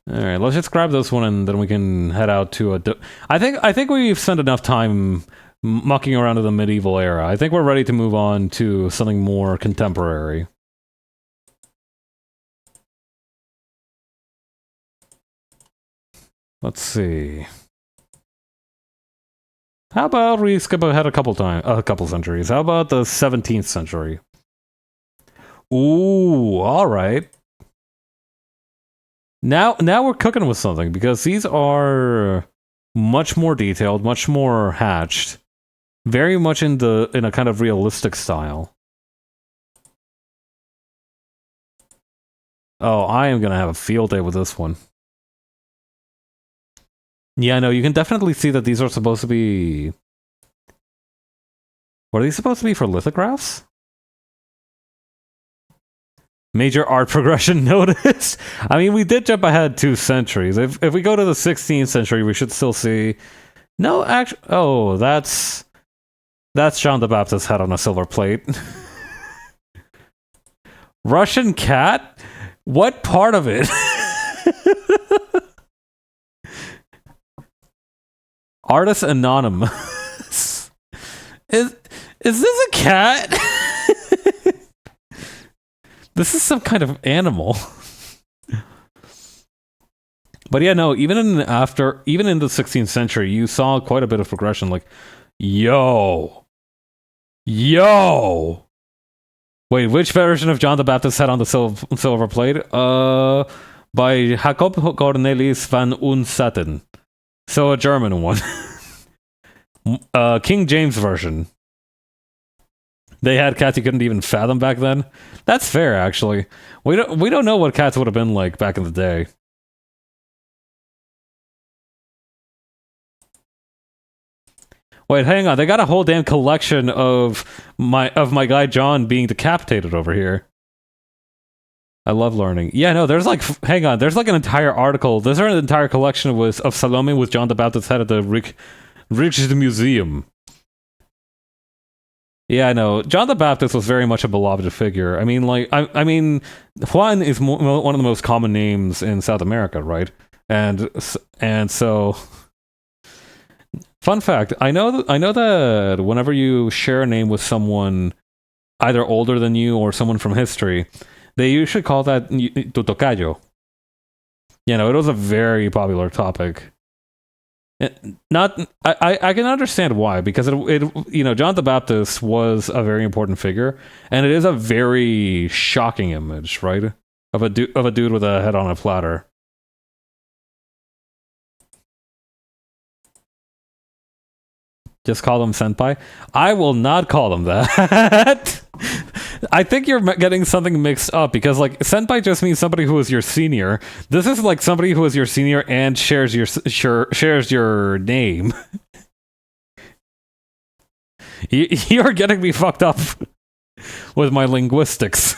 Alright, let's just grab this one and then we can head out to a... I think we've spent enough time mucking around in the medieval era. I think we're ready to move on to something more contemporary. Let's see. How about we skip ahead a couple centuries? How about the 17th century? Ooh, alright. Now we're cooking with something, because these are much more detailed, much more hatched, very much in a kind of realistic style. Oh, I am gonna have a field day with this one. Yeah, no, you can definitely see that these are supposed to be... What are these supposed to be for lithographs? Major art progression noticed. I mean, we did jump ahead 2 centuries. If we go to the 16th century, we should still see... No, actually... Oh, that's John the Baptist's head on a silver plate. Russian cat? What part of it? Artist Anonymous. Is this a cat? This is some kind of animal. But yeah, no, even in the 16th century, you saw quite a bit of progression. Like, yo, yo. Wait, which version of John the Baptist had on the silver plate? By Jacob Cornelis van Unsatten. So a German one. King James version. They had cats you couldn't even fathom back then. That's fair, actually. We don't know what cats would have been like back in the day. Wait, hang on. They got a whole damn collection of my guy John being decapitated over here. I love learning. Yeah, no, there's like, hang on. There's like an entire article. There's an entire collection of Salome with John the Baptist's head at the Rijksmuseum. Yeah, I know. John the Baptist was very much a beloved figure. I mean, like, I mean, Juan is one of the most common names in South America, right? And so, fun fact: I know that whenever you share a name with someone either older than you or someone from history, they usually call that tu tocayo. You know, it was a very popular topic. Not, I can understand why, because it John the Baptist was a very important figure, and it is a very shocking image, right, of a dude with a head on a platter. Just call him senpai. I will not call him that. I think you're getting something mixed up, because like senpai just means somebody who is your senior. This is like somebody who is your senior and shares your name. You're getting me fucked up with my linguistics.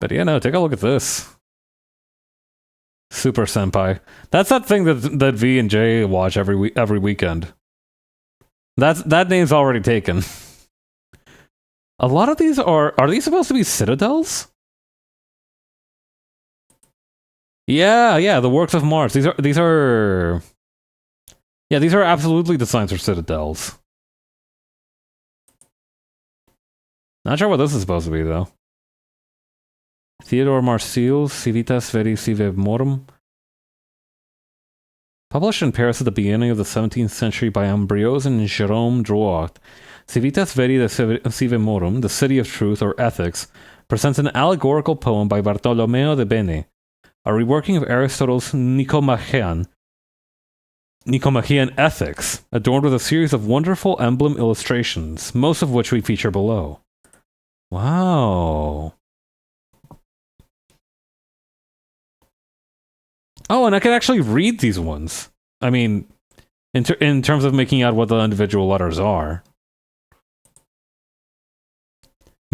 But yeah, no, take a look at this. Super Senpai. That's that thing that V and J watch every weekend. That name's already taken. A lot of these are these supposed to be citadels? Yeah, the works of Mars. These are absolutely designs for citadels. Not sure what this is supposed to be though. Theodore Marcial, Civitas Veri Sive Morum. Published in Paris at the beginning of the 17th century by Ambrose and Jérôme Drouot, Civitas Veri Sive Morum, The City of Truth or Ethics, presents an allegorical poem by Bartolomeo de Bene, a reworking of Aristotle's Nicomachean Ethics, adorned with a series of wonderful emblem illustrations, most of which we feature below. Wow. Oh, and I can actually read these ones. I mean, in terms of making out what the individual letters are.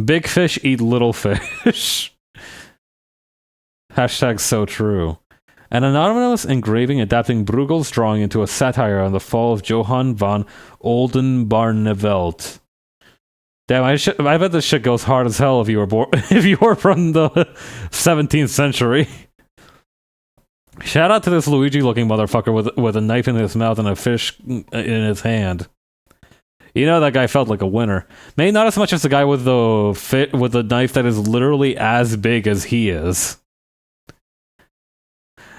Big fish eat little fish. Hashtag so true. An anonymous engraving adapting Bruegel's drawing into a satire on the fall of Johann von Oldenbarnevelt. Damn, I bet this shit goes hard as hell if you were from the 17th century. Shout out to this Luigi-looking motherfucker with a knife in his mouth and a fish in his hand. You know that guy felt like a winner. Maybe not as much as the guy with the knife that is literally as big as he is.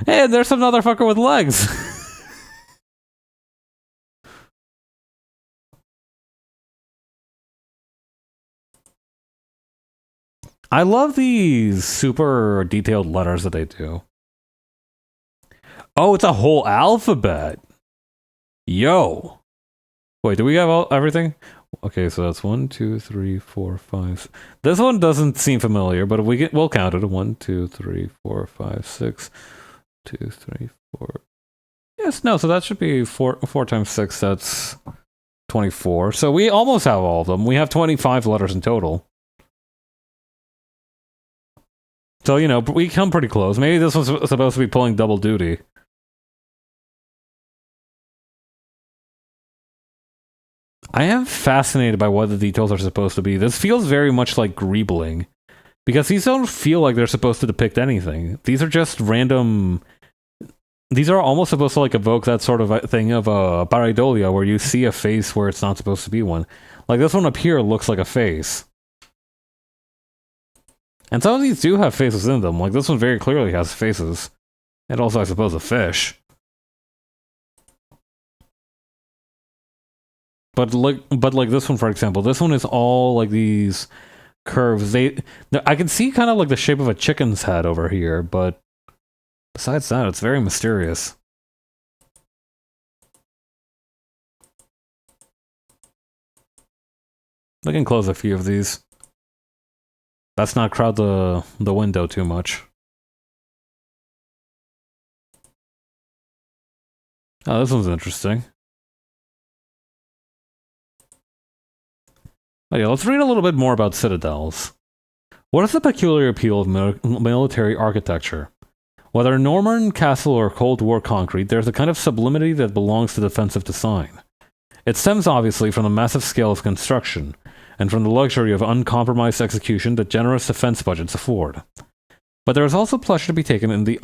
Hey, there's some motherfucker with legs. I love these super detailed letters that they do. Oh, it's a whole alphabet. Yo. Wait, do we have everything? Okay, so that's 1, 2, 3, 4, 5. This one doesn't seem familiar, but we'll count it. 1, 2, 3, 4, 5, 6. 2, 3, 4. Yes, no, so that should be 4 times 6, that's 24. So we almost have all of them. We have 25 letters in total. So, we come pretty close. Maybe this was supposed to be pulling double duty. I am fascinated by what the details are supposed to be. This feels very much like Greebling, because these don't feel like they're supposed to depict anything. These are just random. These are almost supposed to like evoke that sort of thing of a pareidolia, where you see a face where it's not supposed to be one. Like this one up here looks like a face. And some of these do have faces in them. Like, this one very clearly has faces. And also, I suppose, a fish. But like this one, for example, this one is all like these curves. I can see kind of like the shape of a chicken's head over here, but besides that, it's very mysterious. I can close a few of these. Let's not crowd the window too much. Oh, this one's interesting. Okay, let's read a little bit more about citadels. What is the peculiar appeal of military architecture? Whether Norman castle or Cold War concrete, there's a kind of sublimity that belongs to defensive design. It stems obviously from the massive scale of construction, and from the luxury of uncompromised execution that generous defense budgets afford. But there is also pleasure to be taken in the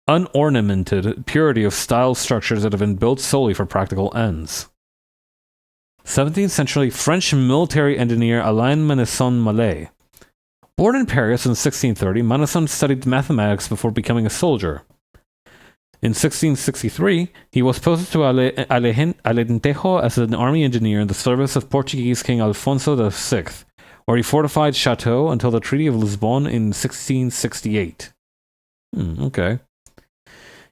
unornamented purity of style structures that have been built solely for practical ends. 17th century French military engineer Alain Menesson Mallet. Born in Paris in 1630, Menesson studied mathematics before becoming a soldier. In 1663, he was posted to Alentejo as an army engineer in the service of Portuguese King Alfonso VI, where he fortified Chateau until the Treaty of Lisbon in 1668. Okay.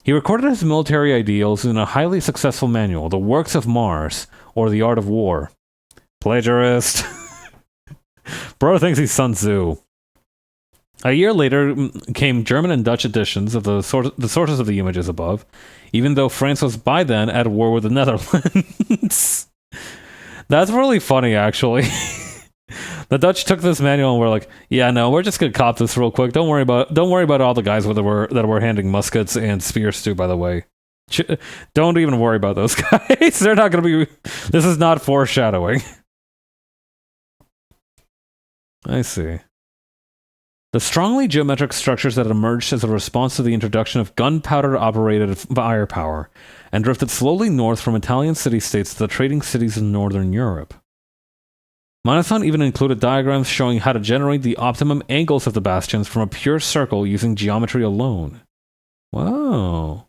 He recorded his military ideals in a highly successful manual, The Works of Mars, or The Art of War. Plagiarist. Bro thinks he's Sun Tzu. A year later came German and Dutch editions of the sources of the images above, even though France was by then at war with the Netherlands. That's really funny, actually. The Dutch took this manual and were like, "Yeah, no, we're just gonna cop this real quick. Don't worry about all the guys that were handing muskets and spears to. By the way, don't even worry about those guys. They're not gonna be. This is not foreshadowing." I see. The strongly geometric structures that emerged as a response to the introduction of gunpowder-operated firepower and drifted slowly north from Italian city-states to the trading cities in northern Europe. Menesson even included diagrams showing how to generate the optimum angles of the bastions from a pure circle using geometry alone. Wow.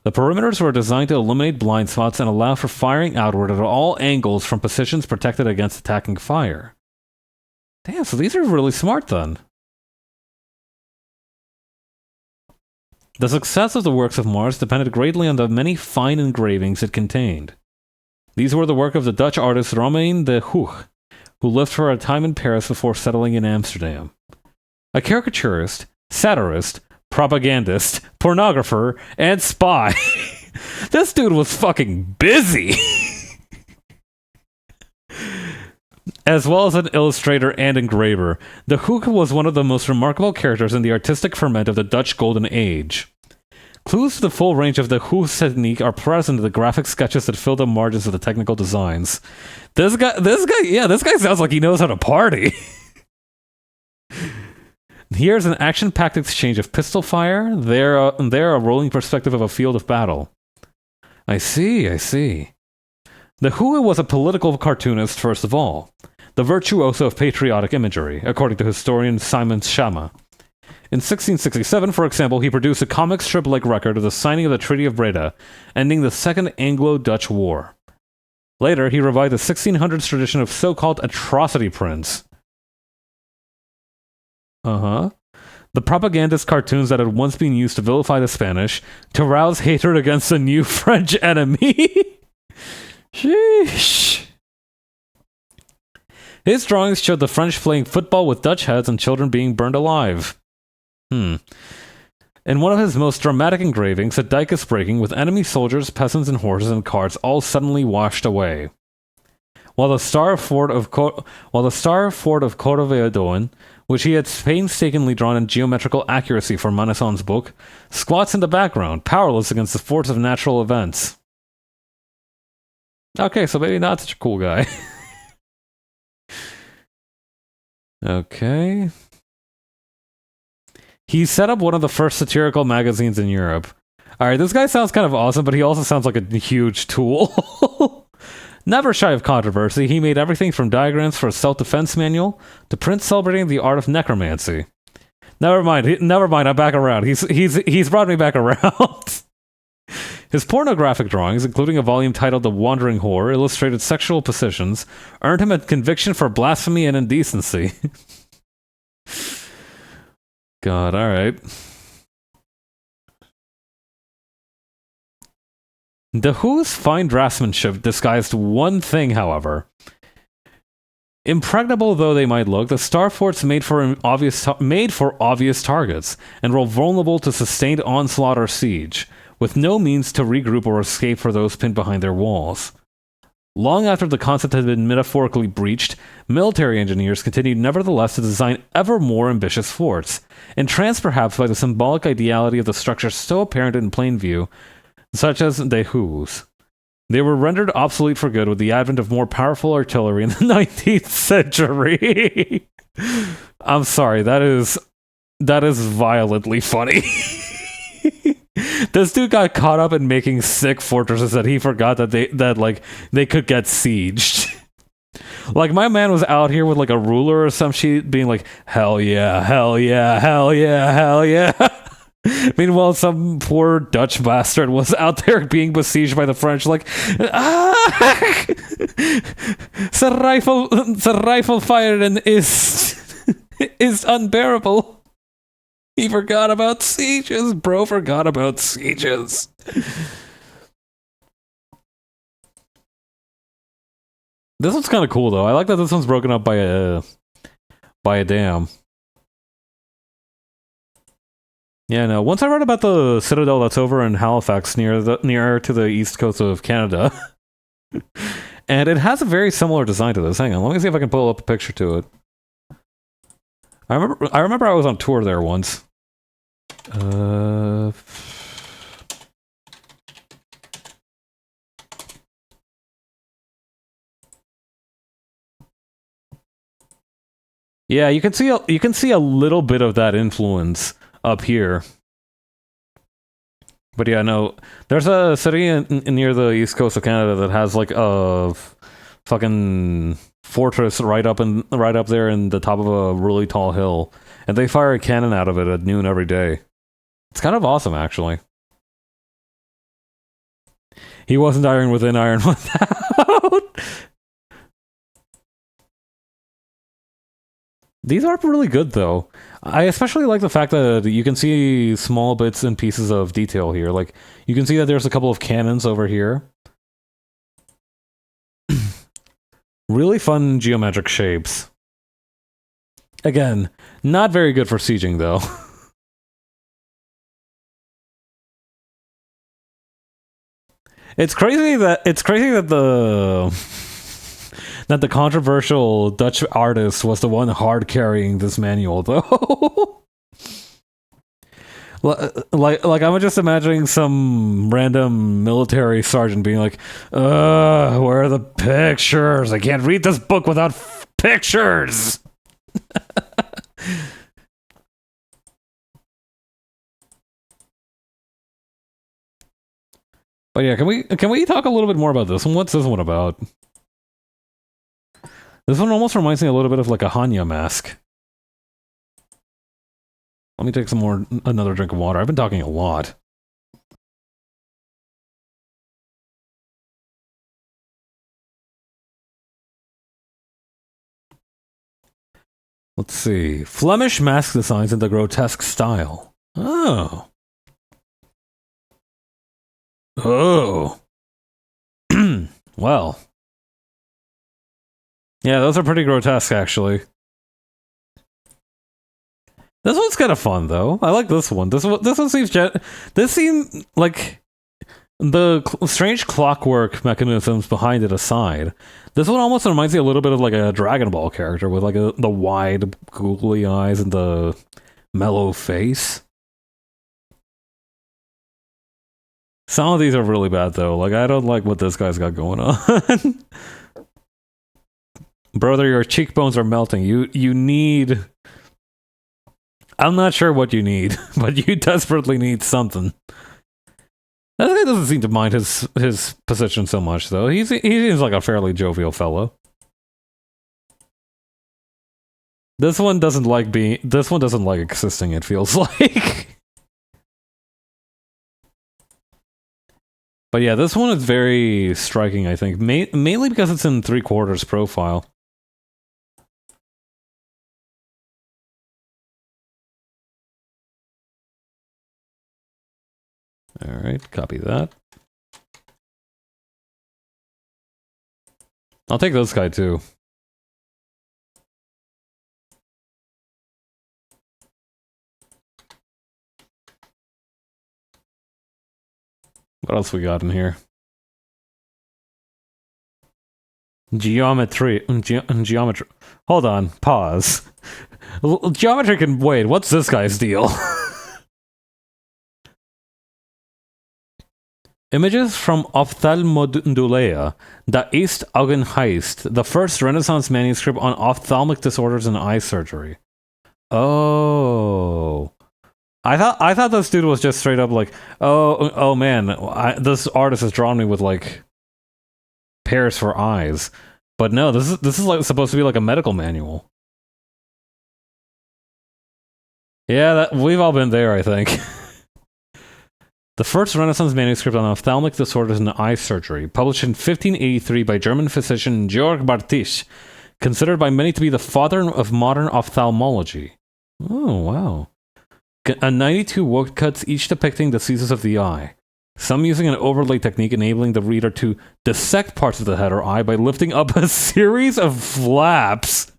The perimeters were designed to eliminate blind spots and allow for firing outward at all angles from positions protected against attacking fire. Damn, so these are really smart then. The success of the Works of Mars depended greatly on the many fine engravings it contained. These were the work of the Dutch artist Romein de Hooch, who lived for a time in Paris before settling in Amsterdam. A caricaturist, satirist, propagandist, pornographer, and spy. This dude was fucking busy! As well as an illustrator and engraver, de Hooch was one of the most remarkable characters in the artistic ferment of the Dutch Golden Age. Clues to the full range of de Hooch's technique are present in the graphic sketches that fill the margins of the technical designs. This guy sounds like he knows how to party. Here's an action-packed exchange of pistol fire, there a rolling perspective of a field of battle. I see. De Hooch was a political cartoonist, first of all, the virtuoso of patriotic imagery, according to historian Simon Schama. In 1667, for example, he produced a comic strip-like record of the signing of the Treaty of Breda, ending the Second Anglo-Dutch War. Later, he revived the 1600s tradition of so-called atrocity prints. The propagandist cartoons that had once been used to vilify the Spanish, to rouse hatred against the new French enemy. Sheesh. His drawings showed the French playing football with Dutch heads and children being burned alive. In one of his most dramatic engravings, a dike is breaking, with enemy soldiers, peasants, and horses and carts all suddenly washed away. While the star fort of Cordovedoin, which he had painstakingly drawn in geometrical accuracy for Menesson's book, squats in the background, powerless against the force of natural events. Okay, so maybe not such a cool guy. Okay. He set up one of the first satirical magazines in Europe. Alright, this guy sounds kind of awesome, but he also sounds like a huge tool. Never shy of controversy, he made everything from diagrams for a self-defense manual to prints celebrating the art of necromancy. Never mind, I'm back around. He's brought me back around. His pornographic drawings, including a volume titled The Wandering Whore, illustrated sexual positions, earned him a conviction for blasphemy and indecency. God, alright. The Who's fine draftsmanship disguised one thing, however. Impregnable though they might look, the star forts made for obvious targets, and were vulnerable to sustained onslaught or siege, with no means to regroup or escape for those pinned behind their walls. Long after the concept had been metaphorically breached, military engineers continued nevertheless to design ever more ambitious forts, entranced perhaps by the symbolic ideality of the structure so apparent in plain view, such as the Who's. They were rendered obsolete for good with the advent of more powerful artillery in the 19th century. I'm sorry, that is violently funny. This dude got caught up in making sick fortresses that he forgot that they could get sieged. Like, my man was out here with like a ruler or some shit being like, hell yeah, hell yeah, hell yeah, hell yeah. Meanwhile, some poor Dutch bastard was out there being besieged by the French, like, ah! the rifle firing is unbearable. He forgot about sieges. Bro forgot about sieges. This one's kind of cool, though. I like that this one's broken up by a dam. Yeah, no. Once I read about the citadel that's over in Halifax, near to the east coast of Canada, and it has a very similar design to this. Hang on, let me see if I can pull up a picture to it. I remember I was on tour there once. Yeah, you can see a little bit of that influence up here. But yeah, no, there's a city near the east coast of Canada that has like a fucking fortress right up there in the top of a really tall hill, and they fire a cannon out of it at noon every day. It's kind of awesome, actually. He wasn't iron within, iron without. These are really good, though. I especially like the fact that you can see small bits and pieces of detail here. Like, you can see that there's a couple of cannons over here. Really fun geometric shapes. Again, not very good for sieging, though. It's crazy that the controversial Dutch artist was the one hard carrying this manual, though. like I'm just imagining some random military sergeant being like, where are the pictures? I can't read this book without pictures. But yeah, can we talk a little bit more about this one? What's this one about? This one almost reminds me a little bit of like a Hanya mask. Let me take another drink of water. I've been talking a lot. Let's see. Flemish mask designs in the grotesque style. Oh. Oh. Well. Yeah, those are pretty grotesque, actually. This one's kind of fun, though. I like this one. This one seems... This seems like... The strange clockwork mechanisms behind it aside, this one almost reminds me a little bit of like a Dragon Ball character with like the wide, googly eyes and the mellow face. Some of these are really bad, though. Like, I don't like what this guy's got going on. Brother, your cheekbones are melting. You need... I'm not sure what you need, but you desperately need something. This guy doesn't seem to mind his position so much, though. He seems like a fairly jovial fellow. This one doesn't like existing, it feels like. But yeah, this one is very striking, I think. Mainly because it's in 3/4 profile. Alright, copy that. I'll take this guy too. What else we got in here? Geometry. Geometry. Hold on. Pause. Geometry can wait. What's this guy's deal? Images from Ophthalmodulea, the East Augenheist, the first Renaissance manuscript on ophthalmic disorders and eye surgery. Oh. I thought this dude was just straight up like, oh man, this artist has drawn me with like pairs for eyes. But no, this is like supposed to be like a medical manual. Yeah, we've all been there, I think. The first Renaissance manuscript on ophthalmic disorders and eye surgery, published in 1583 by German physician Georg Bartisch, considered by many to be the father of modern ophthalmology. Oh, wow. 92 woodcuts, each depicting diseases of the eye. Some using an overlay technique enabling the reader to dissect parts of the head or eye by lifting up a series of flaps.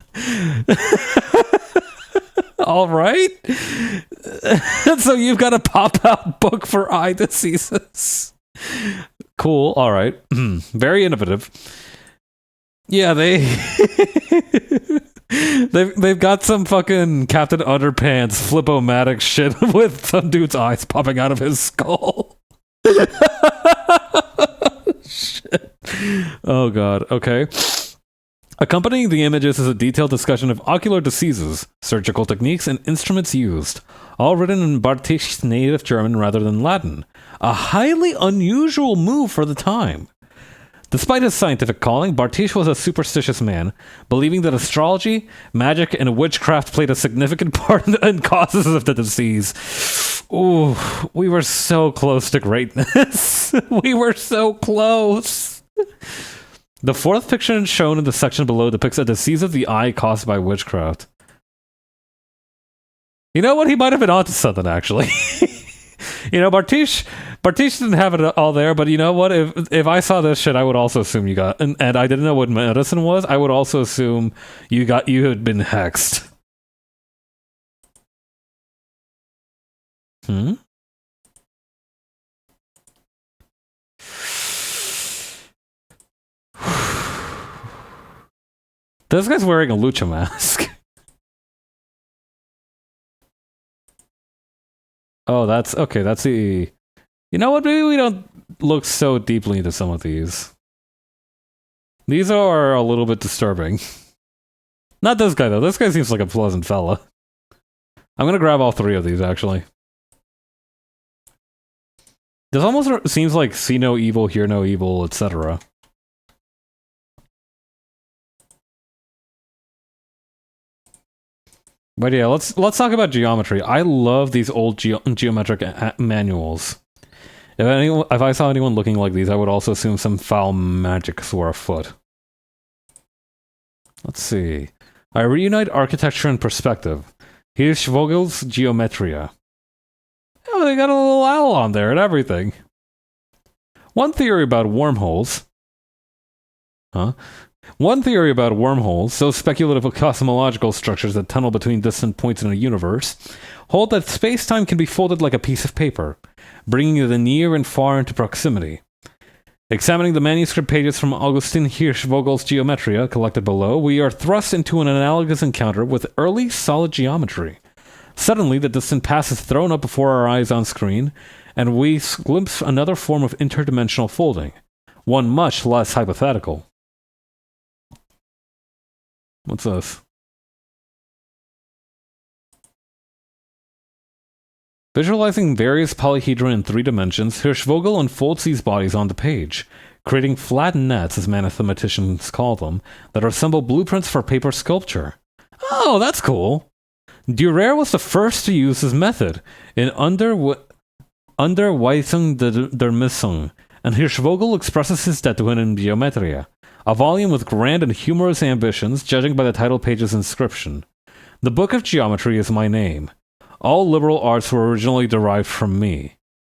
All right. So you've got a pop-out book for eye diseases. Cool. All right. Very innovative. Yeah, they've got some fucking Captain Underpants flip-o-matic shit with some dude's eyes popping out of his skull. Shit. Oh god. Okay. Accompanying the images is a detailed discussion of ocular diseases, surgical techniques, and instruments used, all written in Bartisch's native German rather than Latin. A highly unusual move for the time. Despite his scientific calling, Bartisch was a superstitious man, believing that astrology, magic, and witchcraft played a significant part in causes of the disease. Ooh, we were so close to greatness. We were so close. The fourth picture shown in the section below depicts a disease of the eye caused by witchcraft. You know what? He might have been onto something, actually. You know, Bartisch didn't have it all there, but you know what? If I saw this shit, I would also assume you got, and I didn't know what medicine was, I would also assume you had been hexed. This guy's wearing a lucha mask. Oh, that's okay. That's the. You know what? Maybe we don't look so deeply into some of these. These are a little bit disturbing. Not this guy, though. This guy seems like a pleasant fella. I'm gonna grab all three of these, actually. This almost seems like see no evil, hear no evil, etc. But yeah, let's talk about geometry. I love these old geometric manuals. If I saw anyone looking like these, I would also assume some foul magics were afoot. Let's see. I reunite architecture and perspective. Here's Vogel's Geometria. Oh, they got a little owl on there and everything. One theory about wormholes. One theory about wormholes, so speculative cosmological structures that tunnel between distant points in a universe, hold that space-time can be folded like a piece of paper, bringing the near and far into proximity. Examining the manuscript pages from Augustin Hirschvogel's Geometria, collected below, we are thrust into an analogous encounter with early solid geometry. Suddenly, the distant past is thrown up before our eyes on screen, and we glimpse another form of interdimensional folding, one much less hypothetical. What's this? Visualizing various polyhedron in 3 dimensions, Hirschvogel unfolds these bodies on the page, creating flat nets, as mathematicians call them, that resemble blueprints for paper sculpture. Oh, that's cool. Dürer was the first to use this method in Underweisung der Messung, and Hirschvogel expresses his Statuen in Geometria, a volume with grand and humorous ambitions, judging by the title page's inscription. The Book of Geometry is my name. All liberal arts were originally derived from me.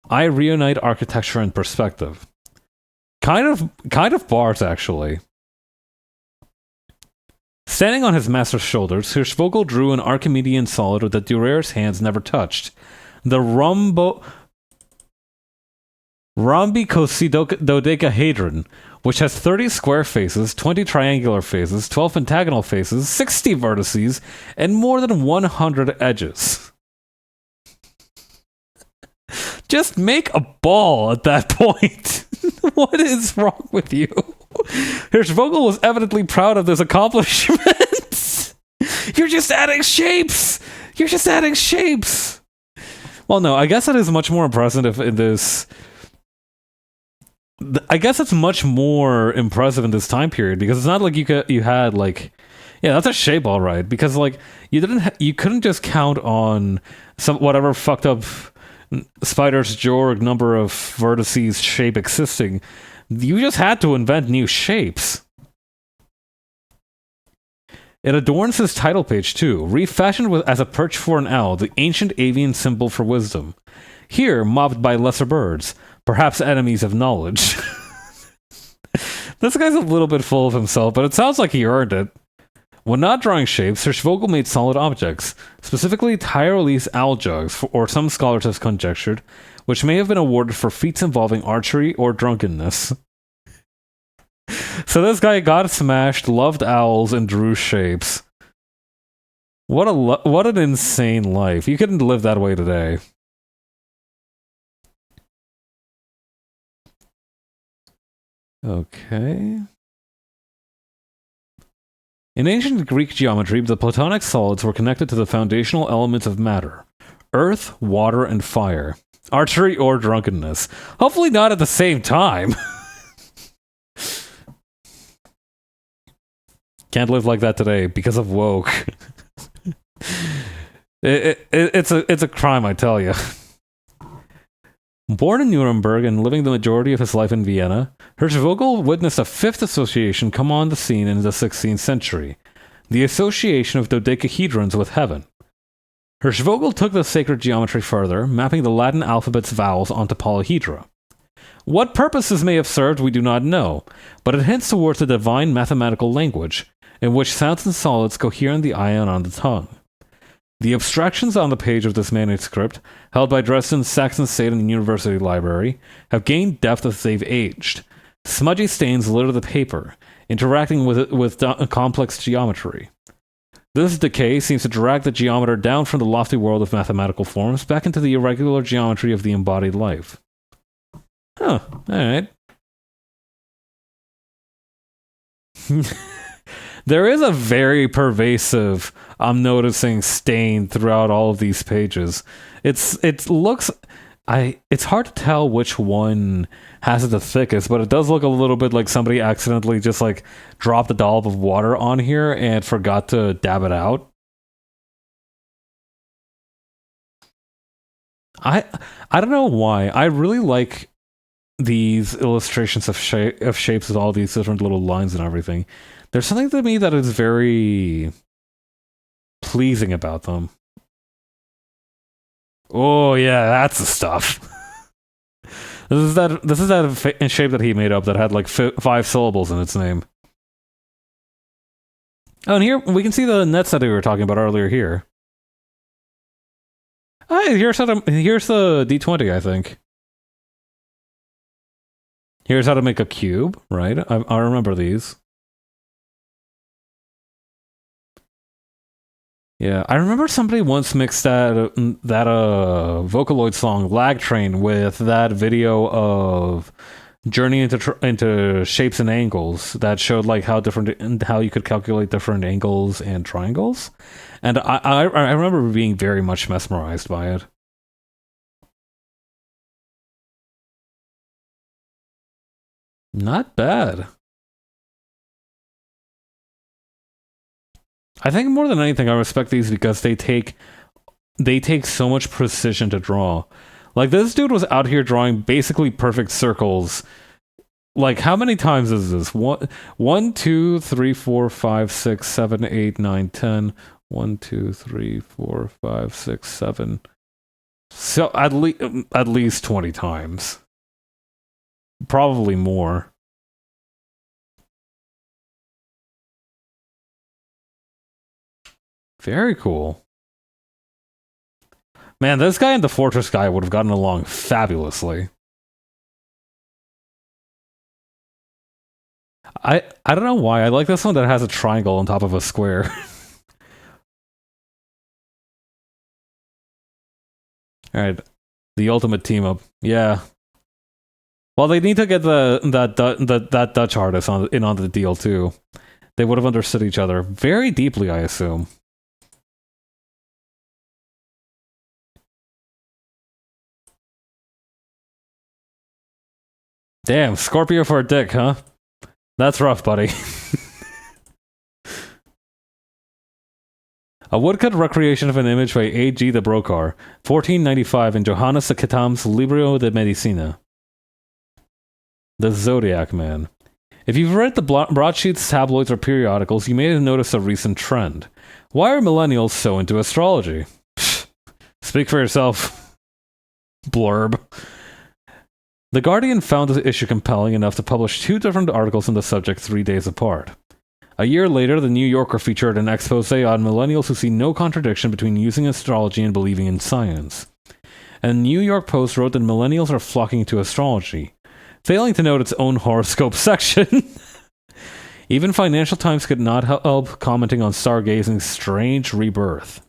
I reunite architecture and perspective. Kind of bars, actually. Standing on his master's shoulders, Hirschvogel drew an Archimedean solid that Dürer's hands never touched. The rhombicosidodecahedron, which has 30 square faces, 20 triangular faces, 12 pentagonal faces, 60 vertices, and more than 100 edges. Just make a ball at that point. What is wrong with you? Hirschvogel was evidently proud of this accomplishment. You're just adding shapes. You're just adding shapes. Well, no, I guess it is much more impressive in this. I guess it's much more impressive in this time period because it's not like you had like, yeah, that's a shape, all right. Because like you couldn't just count on some whatever fucked up Spider's Jorg number of vertices shape existing. You just had to invent new shapes. It adorns his title page too, refashioned as a perch for an owl, the ancient avian symbol for wisdom. Here, mobbed by lesser birds, perhaps enemies of knowledge. This guy's a little bit full of himself, but it sounds like he earned it. When not drawing shapes, Hirschvogel made solid objects, specifically Tyrolese owl jugs, or some scholars have conjectured, which may have been awarded for feats involving archery or drunkenness. So this guy got smashed, loved owls, and drew shapes. What an insane life. You couldn't live that way today. Okay. In ancient Greek geometry, the Platonic solids were connected to the foundational elements of matter: earth, water, and fire. Archery or drunkenness. Hopefully not at the same time. Can't live like that today because of woke. It's a crime, I tell you. Born in Nuremberg and living the majority of his life in Vienna, Hirschvogel witnessed a fifth association come on the scene in the 16th century, the association of dodecahedrons with heaven. Hirschvogel took the sacred geometry further, mapping the Latin alphabet's vowels onto polyhedra. What purposes may have served we do not know, but it hints towards a divine mathematical language, in which sounds and solids cohere in the eye and on the tongue. The abstractions on the page of this manuscript, held by Dresden's Saxon State and University Library, have gained depth as they've aged. Smudgy stains litter the paper, interacting with complex geometry. This decay seems to drag the geometer down from the lofty world of mathematical forms back into the irregular geometry of the embodied life. Huh, alright. There is a very pervasive, I'm noticing, stain throughout all of these pages. It's hard to tell which one has it the thickest, but it does look a little bit like somebody accidentally just like dropped a dollop of water on here and forgot to dab it out. I don't know why. I really like these illustrations of shapes with all these different little lines and everything. There's something to me that is very pleasing about them. Oh yeah, that's the stuff. This is that shape that he made up that had like 5 syllables in its name. Oh, and here we can see the nets that we were talking about earlier here. Hey, here's the D20, I think. Here's how to make a cube, right? I remember these. Yeah, I remember somebody once mixed that Vocaloid song "Lag Train" with that video of Journey into Shapes and Angles that showed like how you could calculate different angles and triangles, and I remember being very much mesmerized by it. Not bad. I think more than anything, I respect these because they take so much precision to draw. Like this dude was out here drawing basically perfect circles. Like how many times is this? 1, 2, 3, 4, 5, 6, 7, 8, 9, 10. 1, 2, 3, 4, 5, 6, 7. So at least 20 times. Probably more. Very cool. Man, this guy and the fortress guy would have gotten along fabulously. I don't know why. I like this one that has a triangle on top of a square. Alright. The ultimate team up. Yeah. Well, they need to get that Dutch artist on the deal too. They would have understood each other very deeply, I assume. Damn, Scorpio for a dick, huh? That's rough, buddy. A woodcut recreation of an image by A.G. de Brocar, 1495 in Johannes de Catam's Libro de Medicina. The Zodiac Man. If you've read the broadsheets, tabloids, or periodicals, you may have noticed a recent trend. Why are millennials so into astrology? Speak for yourself. Blurb. The Guardian found the issue compelling enough to publish 2 different articles on the subject 3 days apart. A year later, the New Yorker featured an expose on millennials who see no contradiction between using astrology and believing in science. And New York Post wrote that millennials are flocking to astrology, failing to note its own horoscope section. Even Financial Times could not help commenting on stargazing's strange rebirth.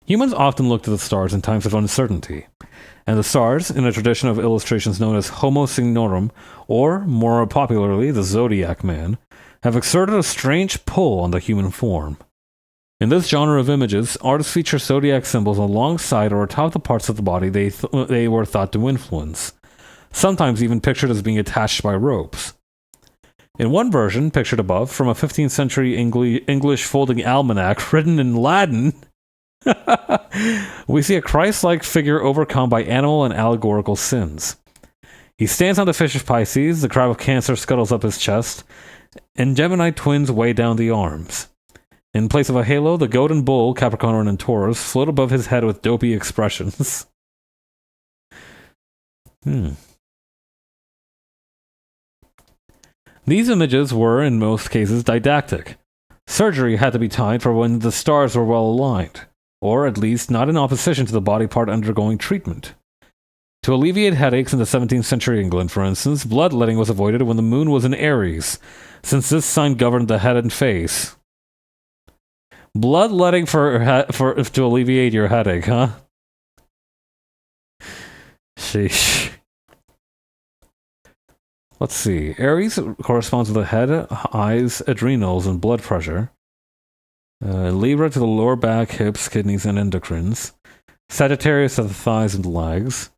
Humans often look to the stars in times of uncertainty, and the stars, in a tradition of illustrations known as Homo Signorum, or, more popularly, the Zodiac Man, have exerted a strange pull on the human form. In this genre of images, artists feature zodiac symbols alongside or atop the parts of the body they were thought to influence, sometimes even pictured as being attached by ropes. In one version, pictured above, from a 15th century English folding almanac written in Latin, we see a Christ-like figure overcome by animal and allegorical sins. He stands on the fish of Pisces, the crab of Cancer scuttles up his chest, and Gemini twins weigh down the arms. In place of a halo, the goat and bull, Capricorn and Taurus, float above his head with dopey expressions. These images were, in most cases, didactic. Surgery had to be timed for when the stars were well aligned, or at least not in opposition to the body part undergoing treatment. To alleviate headaches in the 17th century England, for instance, bloodletting was avoided when the moon was in Aries, since this sign governed the head and face. Bloodletting to alleviate your headache, huh? Sheesh. Let's see. Aries corresponds to the head, eyes, adrenals, and blood pressure. Libra to the lower back, hips, kidneys, and endocrines. Sagittarius to the thighs and legs.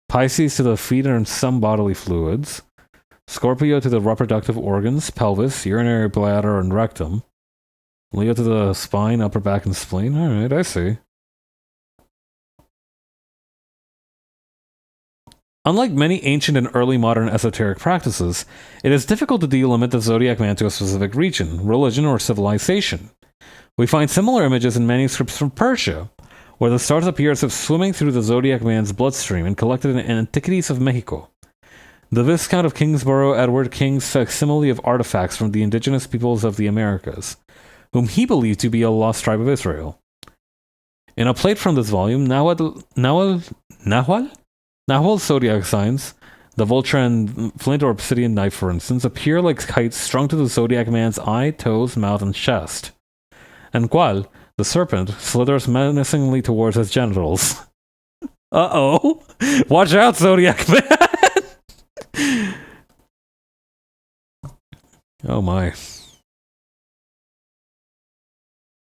Pisces to the feet and some bodily fluids. Scorpio to the reproductive organs, pelvis, urinary bladder, and rectum. Leo to the spine, upper back, and spleen. Alright, I see. Unlike many ancient and early modern esoteric practices, it is difficult to delimit the Zodiac Man to a specific region, religion, or civilization. We find similar images in manuscripts from Persia, where the stars appear as if swimming through the Zodiac Man's bloodstream and collected in Antiquities of Mexico. The Viscount of Kingsborough Edward King's facsimile of artifacts from the indigenous peoples of the Americas, whom he believed to be a lost tribe of Israel. In a plate from this volume, Nahual's zodiac signs, the vulture and flint or obsidian knife, for instance, appear like kites strung to the Zodiac Man's eye, toes, mouth, and chest. And Qual, the serpent, slithers menacingly towards his genitals. Uh-oh! Watch out, Zodiac Man! Oh my.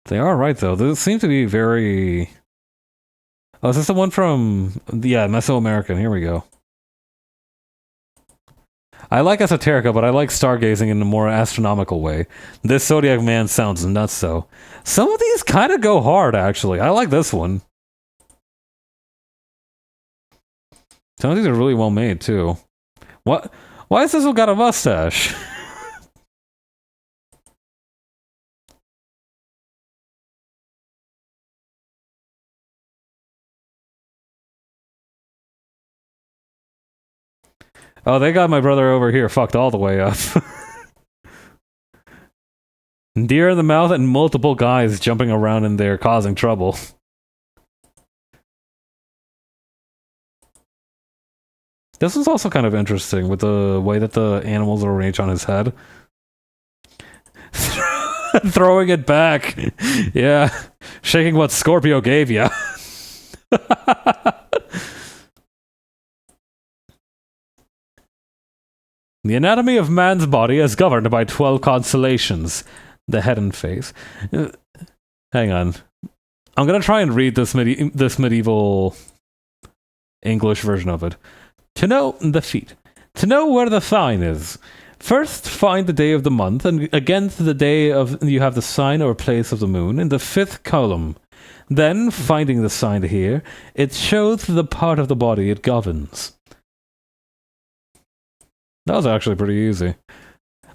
They are right, though. This seems to be very... Oh, is this the one from... Yeah, Mesoamerican. Here we go. I like esoterica, but I like stargazing in a more astronomical way. This Zodiac Man sounds nuts, though. Some of these kind of go hard, actually. I like this one. Some of these are really well made, too. What? Why has this one got a mustache? Oh, they got my brother over here fucked all the way up. Deer in the mouth and multiple guys jumping around in there causing trouble. This is also kind of interesting with the way that the animals are arranged on his head. Throwing it back. Yeah. Shaking what Scorpio gave you. The anatomy of man's body is governed by 12 constellations. The head and face. Hang on. I'm gonna try and read this medieval English version of it. To know the feet. To know where the sign is. First, find the day of the month, and against the day of you have the sign or place of the moon in the 5th column. Then, finding the sign here, it shows the part of the body it governs. That was actually pretty easy.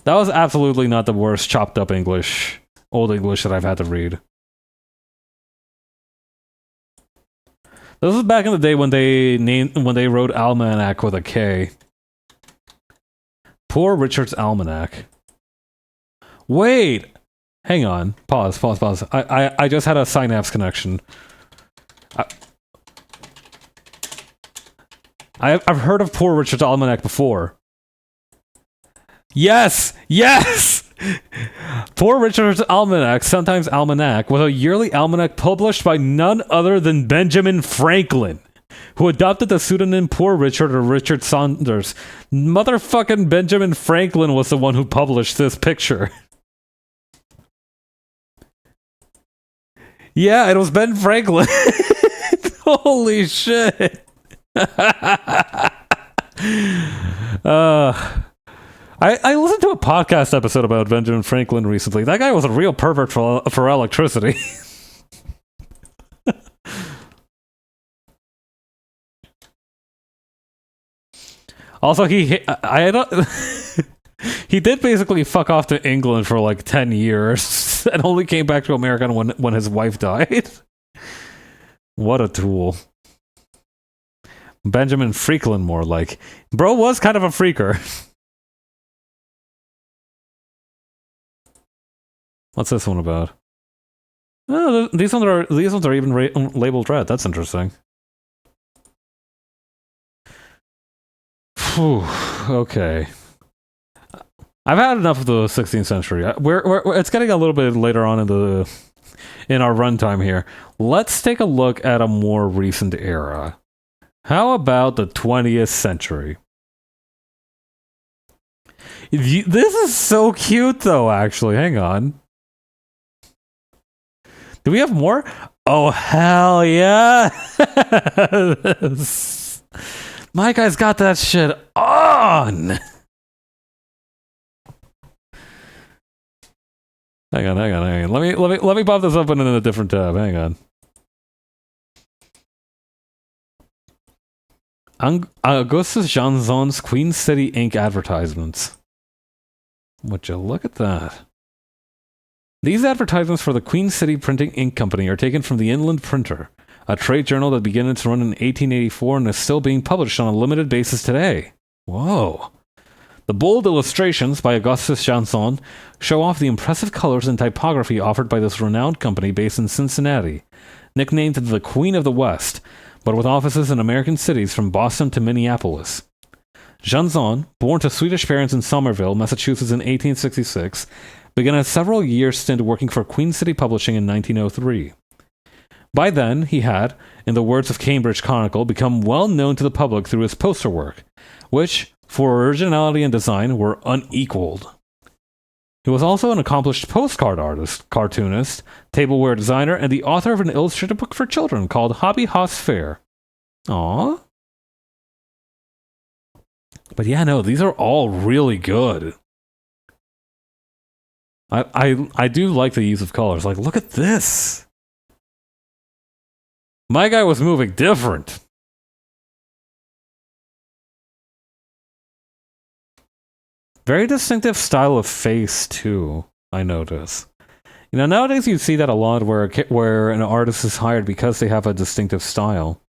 That was absolutely not the worst chopped up English, Old English that I've had to read. This was back in the day when they wrote Almanac with a K. Poor Richard's Almanac. Wait! Hang on. Pause. I just had a synapse connection. I've heard of Poor Richard's Almanac before. Yes! Poor Richard's Almanac, sometimes Almanac, was a yearly almanac published by none other than Benjamin Franklin, who adopted the pseudonym Poor Richard or Richard Saunders. Motherfucking Benjamin Franklin was the one who published this picture. Yeah, it was Ben Franklin. Holy shit. I listened to a podcast episode about Benjamin Franklin recently. That guy was a real pervert for electricity. Also, he did basically fuck off to England for like 10 years and only came back to America when his wife died. What a tool. Benjamin Franklin, more like. Bro was kind of a freaker. What's this one about? Oh, these ones are even labeled red. That's interesting. Whew, okay. I've had enough of the 16th century. It's getting a little bit later on in our runtime here. Let's take a look at a more recent era. How about the 20th century? This is so cute, though, actually. Hang on. Do we have more? Oh, hell yeah! My guy's got that shit on! Hang on. Let me pop this open in a different tab. Hang on. Augustus Jeanson's Queen City Ink advertisements. Would you look at that? These advertisements for the Queen City Printing Ink Company are taken from the Inland Printer, a trade journal that began its run in 1884 and is still being published on a limited basis today. Whoa. The bold illustrations by Augustus Janson show off the impressive colors and typography offered by this renowned company based in Cincinnati, nicknamed the Queen of the West, but with offices in American cities from Boston to Minneapolis. Janson, born to Swedish parents in Somerville, Massachusetts in 1866, began a several-year stint working for Queen City Publishing in 1903. By then, he had, in the words of Cambridge Chronicle, become well known to the public through his poster work, which, for originality and design, were unequaled. He was also an accomplished postcard artist, cartoonist, tableware designer, and the author of an illustrated book for children called Hobby Hoss Fair. Aww. But yeah, no, these are all really good. I do like the use of colors. Like, look at this. My guy was moving different. Very distinctive style of face, too, I notice. You know, nowadays you see that a lot where an artist is hired because they have a distinctive style.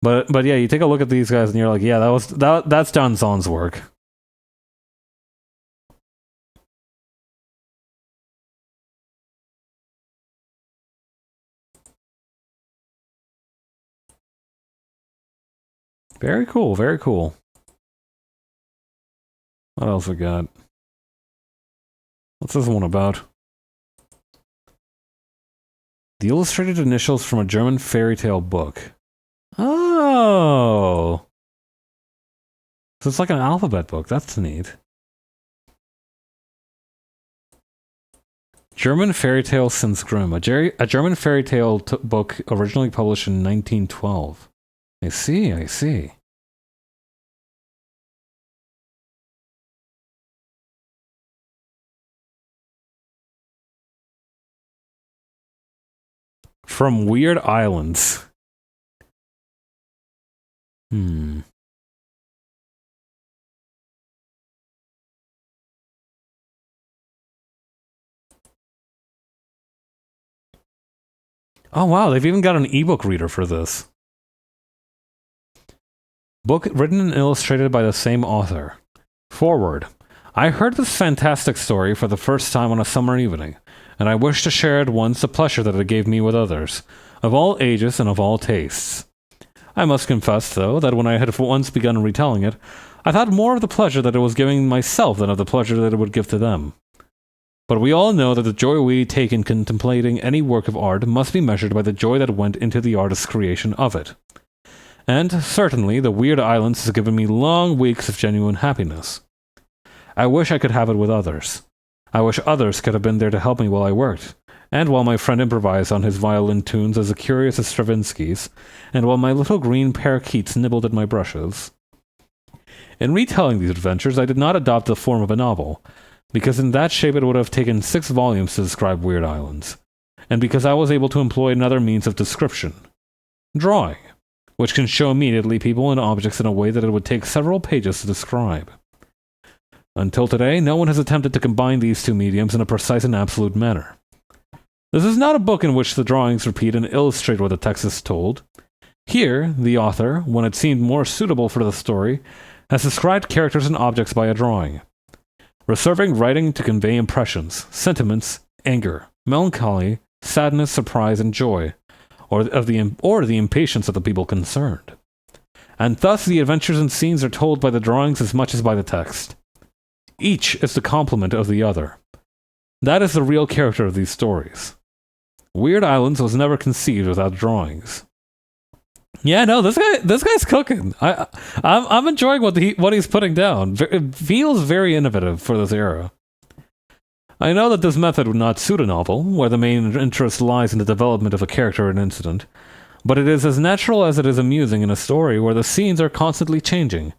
But yeah, you take a look at these guys and you're like, yeah, that's Dan Zon's work. Very cool, very cool. What else we got? What's this one about? The illustrated initials from a German fairy tale book. Oh! So it's like an alphabet book. That's neat. German Fairy Tale Since Grimm. A German fairy tale book originally published in 1912. I see, I see. From Weird Islands. Oh wow, they've even got an ebook reader for this. Book written and illustrated by the same author. Forward. I heard this fantastic story for the first time on a summer evening, and I wish to share at once the pleasure that it gave me with others, of all ages and of all tastes. I must confess, though, that when I had once begun retelling it, I thought more of the pleasure that it was giving myself than of the pleasure that it would give to them. But we all know that the joy we take in contemplating any work of art must be measured by the joy that went into the artist's creation of it. And certainly, the Weird Islands has given me long weeks of genuine happiness. I wish I could have it with others. I wish others could have been there to help me while I worked, and while my friend improvised on his violin tunes as curious as Stravinsky's, and while my little green parakeets nibbled at my brushes. In retelling these adventures, I did not adopt the form of a novel, because in that shape it would have taken 6 volumes to describe Weird Islands, and because I was able to employ another means of description, drawing, which can show immediately people and objects in a way that it would take several pages to describe. Until today, no one has attempted to combine these two mediums in a precise and absolute manner. This is not a book in which the drawings repeat and illustrate what the text is told. Here, the author, when it seemed more suitable for the story, has described characters and objects by a drawing, reserving writing to convey impressions, sentiments, anger, melancholy, sadness, surprise, and joy, or the impatience of the people concerned. And thus the adventures and scenes are told by the drawings as much as by the text. Each is the complement of the other. That is the real character of these stories. Weird Islands was never conceived without drawings. Yeah, no, this guy's cooking. I'm enjoying what he's putting down. It feels very innovative for this era. I know that this method would not suit a novel, where the main interest lies in the development of a character and incident, but it is as natural as it is amusing in a story where the scenes are constantly changing,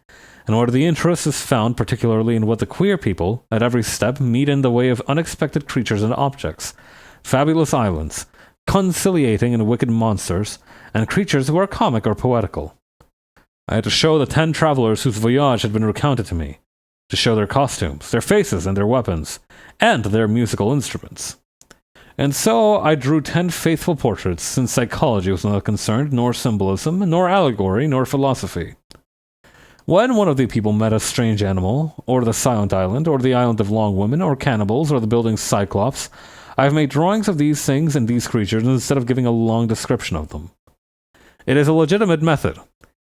and where the interest is found particularly in what the queer people, at every step, meet in the way of unexpected creatures and objects, fabulous islands, conciliating and wicked monsters, and creatures who are comic or poetical. I had to show the 10 travelers whose voyage had been recounted to me, to show their costumes, their faces and their weapons, and their musical instruments. And so I drew 10 faithful portraits, since psychology was not concerned, nor symbolism, nor allegory, nor philosophy. When one of the people met a strange animal, or the Silent Island, or the Island of Long Women, or cannibals, or the building Cyclops, I have made drawings of these things and these creatures instead of giving a long description of them. It is a legitimate method.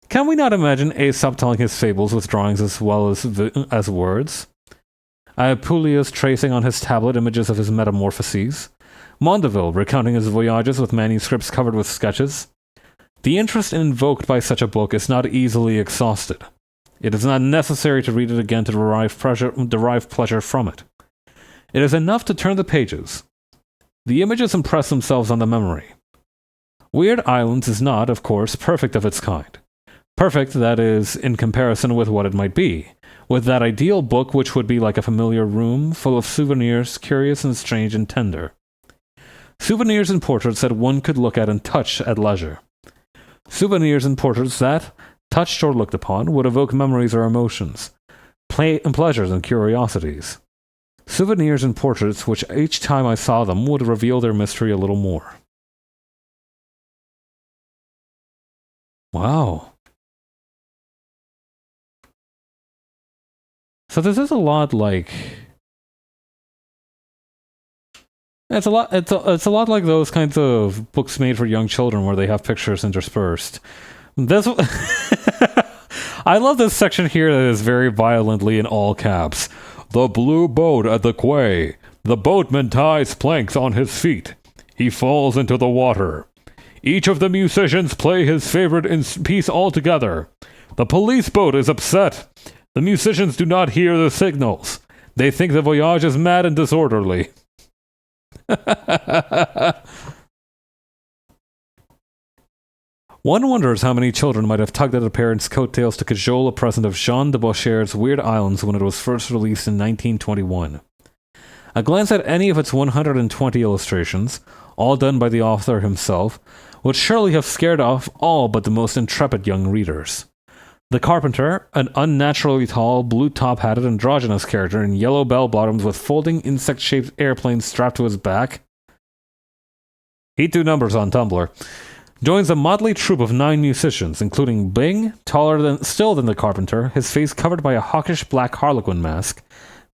Can we not imagine Aesop telling his fables with drawings as well as words? Apuleius tracing on his tablet images of his metamorphoses? Mondeville recounting his voyages with manuscripts covered with sketches? The interest invoked by such a book is not easily exhausted. It is not necessary to read it again to derive pleasure from it. It is enough to turn the pages. The images impress themselves on the memory. Weird Islands is not, of course, perfect of its kind. Perfect, that is, in comparison with what it might be. With that ideal book which would be like a familiar room full of souvenirs, curious and strange and tender. Souvenirs and portraits that one could look at and touch at leisure. Souvenirs and portraits that, touched or looked upon, would evoke memories or emotions, pleasures and curiosities. Souvenirs and portraits which each time I saw them would reveal their mystery a little more. Wow. So this is a lot like... It's a lot like those kinds of books made for young children where they have pictures interspersed. This... I love this section here that is very violently in all caps. The blue boat at the quay. The boatman ties planks on his feet. He falls into the water. Each of the musicians play his favorite piece altogether. The police boat is upset. The musicians do not hear the signals. They think the voyage is mad and disorderly. One wonders how many children might have tugged at a parent's coattails to cajole a present of Jean de Beaucher's Weird Islands when it was first released in 1921. A glance at any of its 120 illustrations, all done by the author himself, would surely have scared off all but the most intrepid young readers. The carpenter, an unnaturally tall, blue top-hatted androgynous character in yellow bell-bottoms with folding insect-shaped airplanes strapped to his back, he'd do numbers on Tumblr, joins a motley troupe of 9 musicians, including Bing, taller still than the carpenter, his face covered by a hawkish black harlequin mask,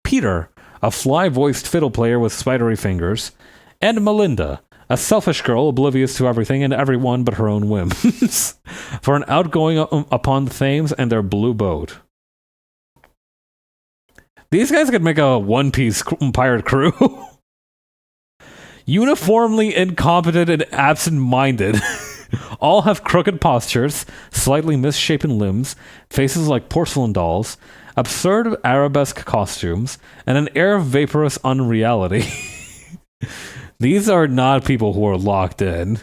Peter, a fly-voiced fiddle player with spidery fingers, and Melinda, a selfish girl oblivious to everything and everyone but her own whims, for an outgoing upon the Thames and their blue boat. These guys could make a one-piece pirate crew. Uniformly incompetent and absent-minded. All have crooked postures, slightly misshapen limbs, faces like porcelain dolls, absurd arabesque costumes, and an air of vaporous unreality. These are not people who are locked in.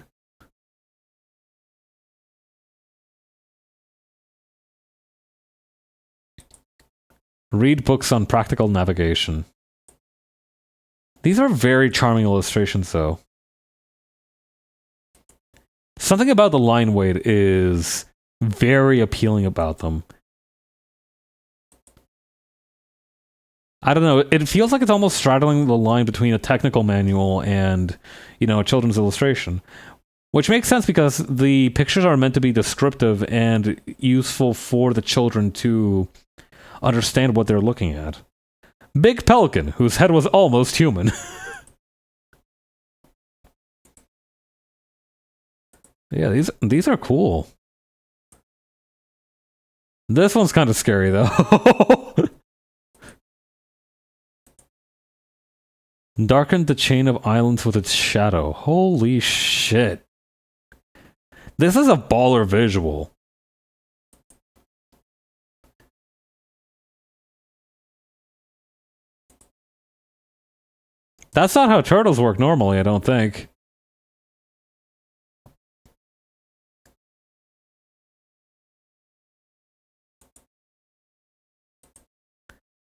Read books on practical navigation. These are very charming illustrations, though. Something about the line weight is very appealing about them. I don't know, it feels like it's almost straddling the line between a technical manual and, a children's illustration. Which makes sense because the pictures are meant to be descriptive and useful for the children to understand what they're looking at. Big Pelican, whose head was almost human. Yeah, these are cool. This one's kind of scary, though. Darkened the chain of islands with its shadow. Holy shit. This is a baller visual. That's not how turtles work normally, I don't think.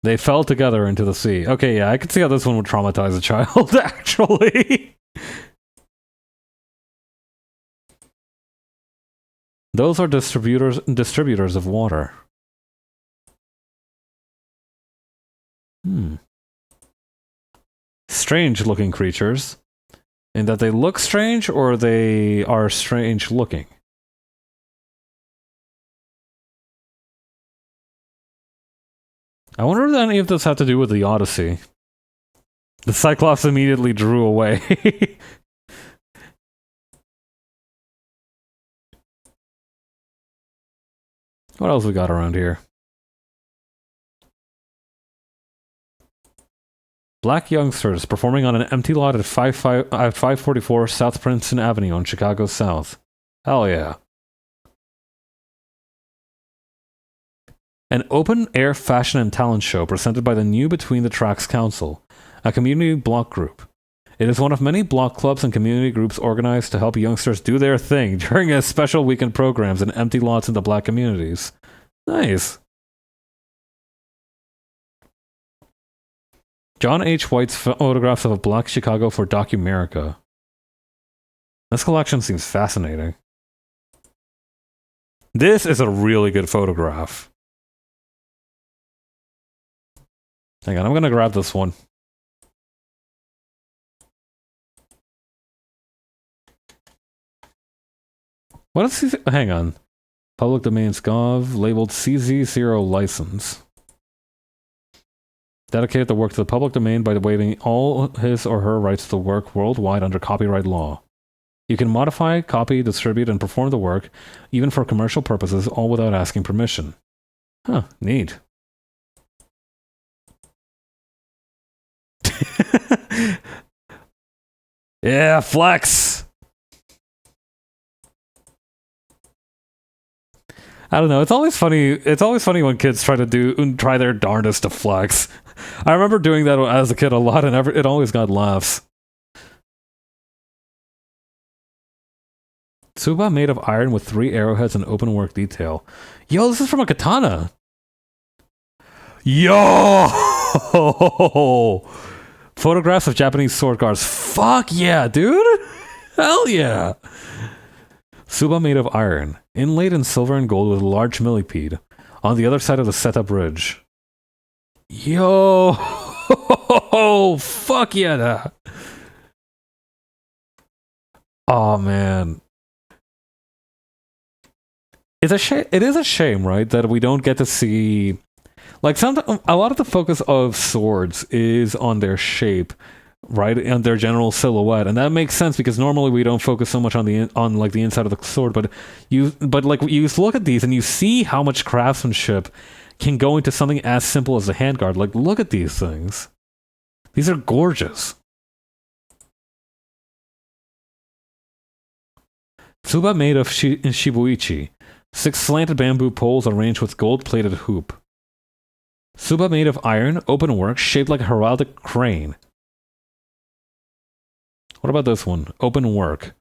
They fell together into the sea. Okay, yeah, I can see how this one would traumatize a child, actually. Those are distributors of water. Strange-looking creatures. In that they look strange, or they are strange-looking? I wonder if any of this had to do with the Odyssey. The Cyclops immediately drew away. What else we got around here? Black youngsters performing on an empty lot at 544 South Princeton Avenue on Chicago's South. Hell yeah. An open-air fashion and talent show presented by the New Between the Tracks Council, a community block group. It is one of many block clubs and community groups organized to help youngsters do their thing during a special weekend programs and empty lots in the black communities. Nice. John H. White's photographs of a black Chicago for Documerica. This collection seems fascinating. This is a really good photograph. Hang on, I'm gonna grab this one. What is CZ? Hang on. Public domains gov, labeled CZ0 license. Dedicated the work to the public domain by waiving all his or her rights to the work worldwide under copyright law. You can modify, copy, distribute, and perform the work, even for commercial purposes, all without asking permission. Huh, neat. Yeah, flex! I don't know. It's always funny. It's always funny when kids try their darndest to flex. I remember doing that as a kid a lot, and it always got laughs. Tsuba made of iron with 3 arrowheads and open work detail. Yo, this is from a katana. Yo! Photographs of Japanese sword guards. Fuck yeah, dude! Hell yeah! Tsuba made of iron, inlaid in silver and gold with a large millipede, on the other side of the setup ridge. Yo! Fuck yeah! Oh man. It is a shame, right, that we don't get to see, like, a lot of the focus of swords is on their shape, right, and their general silhouette, and that makes sense because normally we don't focus so much on the inside of the sword, but you look at these and you see how much craftsmanship can go into something as simple as a handguard. Like, look at these things; these are gorgeous. Tsuba made of shibuichi. 6 slanted bamboo poles arranged with gold-plated hoop. Tsuba made of iron, open work, shaped like a heraldic crane. What about this one? Open work.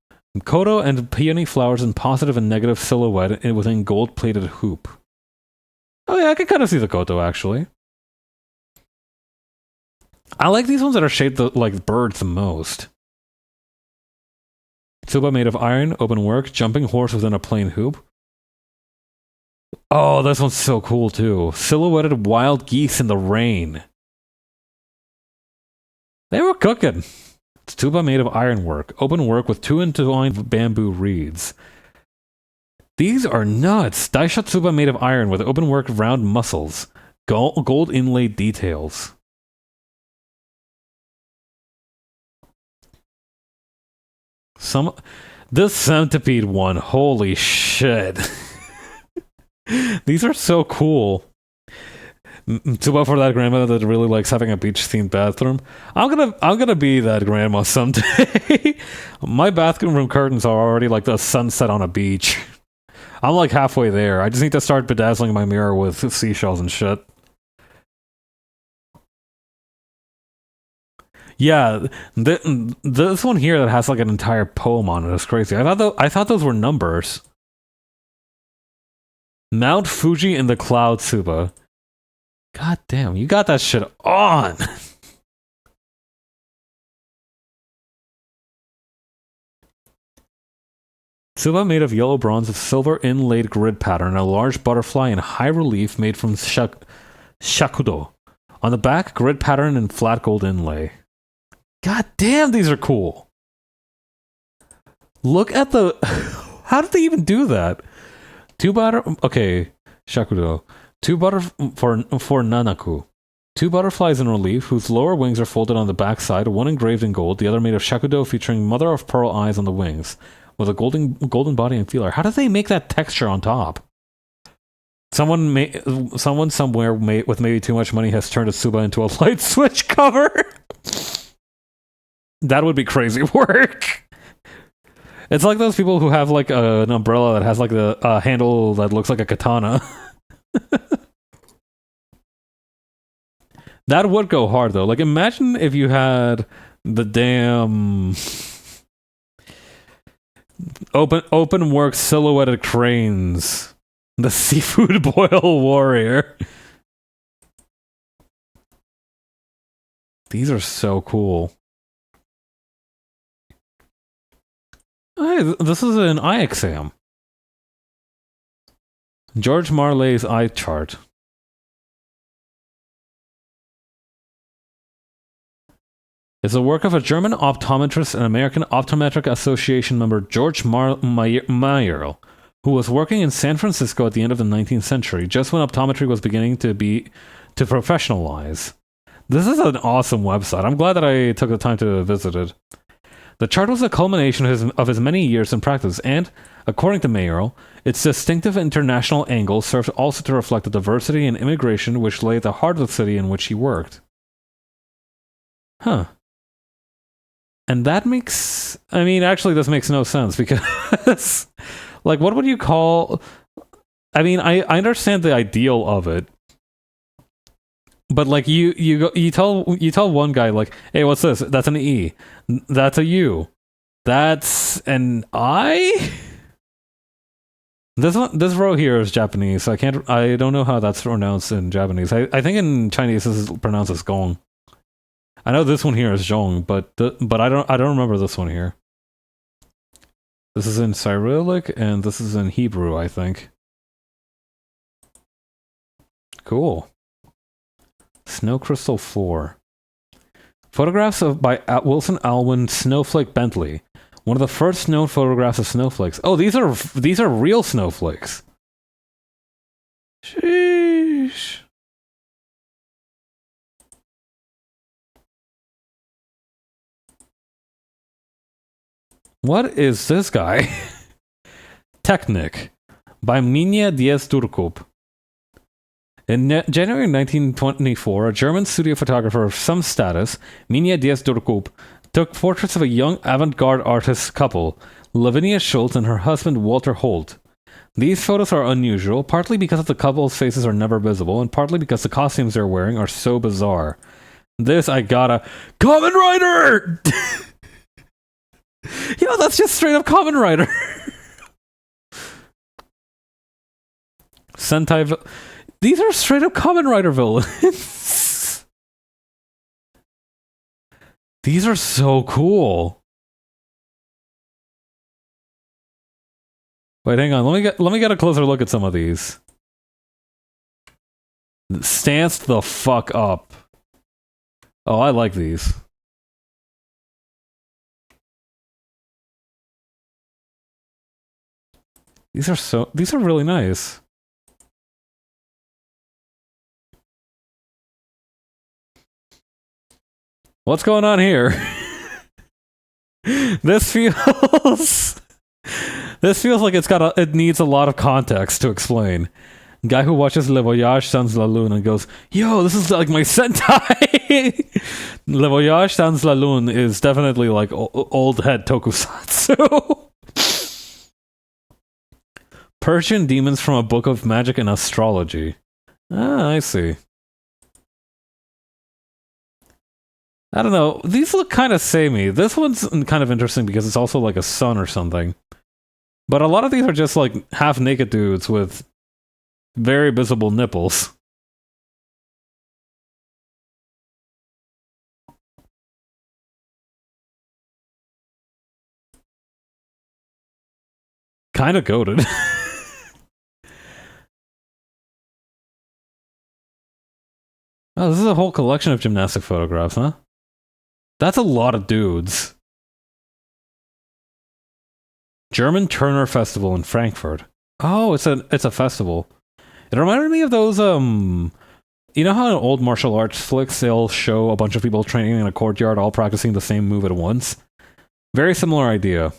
Koto and peony flowers in positive and negative silhouette within gold-plated hoop. Oh yeah, I can kind of see the Koto, actually. I like these ones that are shaped like birds the most. Tsuba made of iron, open work, jumping horse within a plain hoop. Oh, this one's so cool too. Silhouetted wild geese in the rain. They were cooking. Tsuba made of ironwork, open work with 2 intertwined bamboo reeds. These are nuts. Daisha Tsuba made of iron with open work round muscles, gold inlaid details. This centipede one, holy shit. These are so cool. Too bad for that grandmother that really likes having a beach-themed bathroom. I'm gonna be that grandma someday. My bathroom curtains are already like the sunset on a beach. I'm like halfway there. I just need to start bedazzling my mirror with seashells and shit. Yeah, this one here that has like an entire poem on it is crazy. I thought those were numbers. Mount Fuji in the Cloud, Tsuba. God damn, you got that shit on! Tsuba made of yellow bronze with silver inlaid grid pattern, a large butterfly in high relief made from shakudo. On the back, grid pattern and flat gold inlay. God damn, these are cool! Look at the... How did they even do that? Okay, shakudo. 2 for Nanaku. 2 butterflies in relief, whose lower wings are folded on the back side, one engraved in gold, the other made of shakudo featuring mother of pearl eyes on the wings, with a golden body and feeler. How did they make that texture on top? Someone somewhere with maybe too much money has turned a Tsuba into a light switch cover. That would be crazy work. It's like those people who have like an umbrella that has like a handle that looks like a katana. That would go hard though. Like, imagine if you had The damn open work silhouetted cranes. The seafood boil warrior. These are so cool. Hey, this is an eye exam. George Marley's eye chart. It's a work of a German optometrist and American Optometric Association member George Meyer, who was working in San Francisco at the end of the 19th century, just when optometry was beginning to professionalize. This is an awesome website. I'm glad that I took the time to visit it. The chart was a culmination of his many years in practice, and, according to Mayoral, its distinctive international angle served also to reflect the diversity and immigration which lay at the heart of the city in which he worked. Huh. And that makes... I mean, actually, this makes no sense, because... like, what would you call... I mean, I understand the ideal of it, but like you tell one guy like, hey, what's this? That's an E. That's a U. That's an I. This row here is Japanese, so I don't know how that's pronounced in Japanese. I think in Chinese this is pronounced as gong. I know this one here is zhong, but I don't remember this one here. This is in Cyrillic and this is in Hebrew, I think. Cool. Snow Crystal 4. Photographs by Wilson Alwyn Snowflake Bentley. One of the first known photographs of snowflakes. Oh, these are real snowflakes. Sheesh. What is this guy? Technic by Minya Diaz Turkup. In January 1924, a German studio photographer of some status, Minya Diaz Turkup, took portraits of a young avant-garde artist couple, Lavinia Schultz and her husband Walter Holt. These photos are unusual, partly because the couple's faces are never visible, and partly because the costumes they're wearing are so bizarre. This, I gotta... Kamen Rider! Yo, that's just straight up Kamen Rider! Sentai... These are straight up Kamen Rider villains. These are so cool. Wait, hang on. Let me get a closer look at some of these. Stance the fuck up. Oh, I like these. These are really nice. What's going on here? This feels like it needs a lot of context to explain. Guy who watches Le Voyage Sans la Lune and goes, yo, this is like my Sentai! Le Voyage Sans la Lune is definitely like old head tokusatsu. Persian demons from a book of magic and astrology. Ah, I see. I don't know. These look kind of samey. This one's kind of interesting because it's also like a sun or something. But a lot of these are just like half-naked dudes with very visible nipples. Kind of goated. Oh, this is a whole collection of gymnastic photographs, huh? That's a lot of dudes. German Turner Festival in Frankfurt. Oh, it's a festival. It reminded me of those you know how in old martial arts flicks they'll show a bunch of people training in a courtyard all practicing the same move at once? Very similar idea.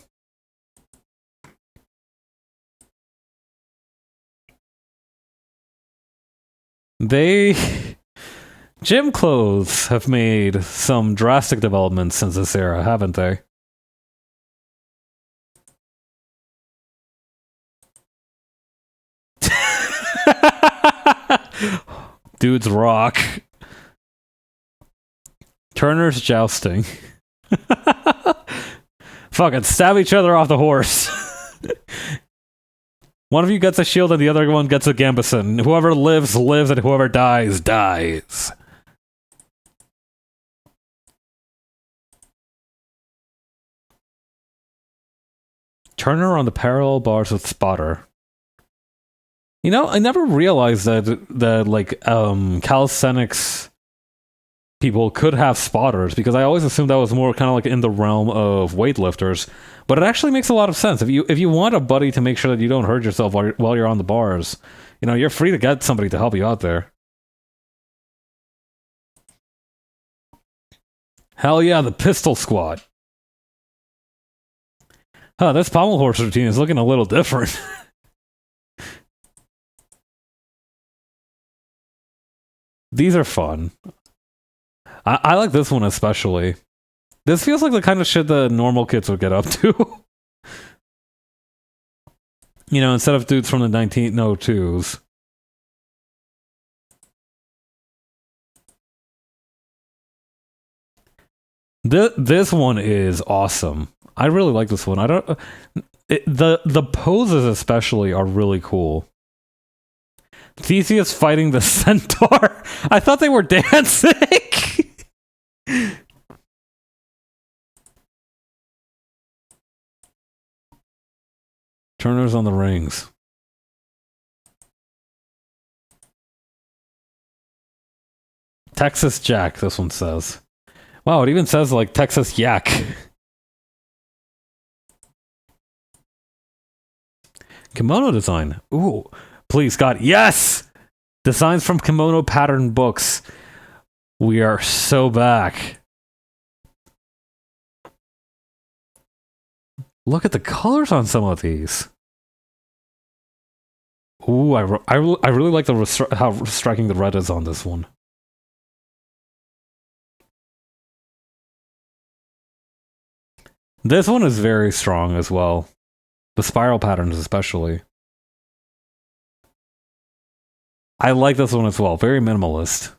Gym clothes have made some drastic developments since this era, haven't they? Dudes rock. Turner's jousting. Fuck it, stab each other off the horse. One of you gets a shield and the other one gets a gambeson. Whoever lives, lives, and whoever dies, dies. Turner on the parallel bars with Spotter. You know, I never realized that like calisthenics people could have spotters because I always assumed that was more kind of like in the realm of weightlifters. But it actually makes a lot of sense. If you want a buddy to make sure that you don't hurt yourself while you're on the bars, you know, you're free to get somebody to help you out there. Hell yeah, the pistol squad. Huh, this pommel horse routine is looking a little different. These are fun. I like this one especially. This feels like the kind of shit the normal kids would get up to. You know, instead of dudes from the 1902s. This one is awesome. I really like this one. I don't... the poses especially are really cool. Theseus fighting the centaur. I thought they were dancing. Turner's on the rings. Texas Jack, this one says. Wow, it even says like Texas Yak. Kimono design. Ooh, please God, yes! Designs from kimono pattern books. We are so back. Look at the colors on some of these. Ooh, I really like how striking the red is on this one. This one is very strong as well. The spiral patterns especially. I like this one as well. Very minimalist.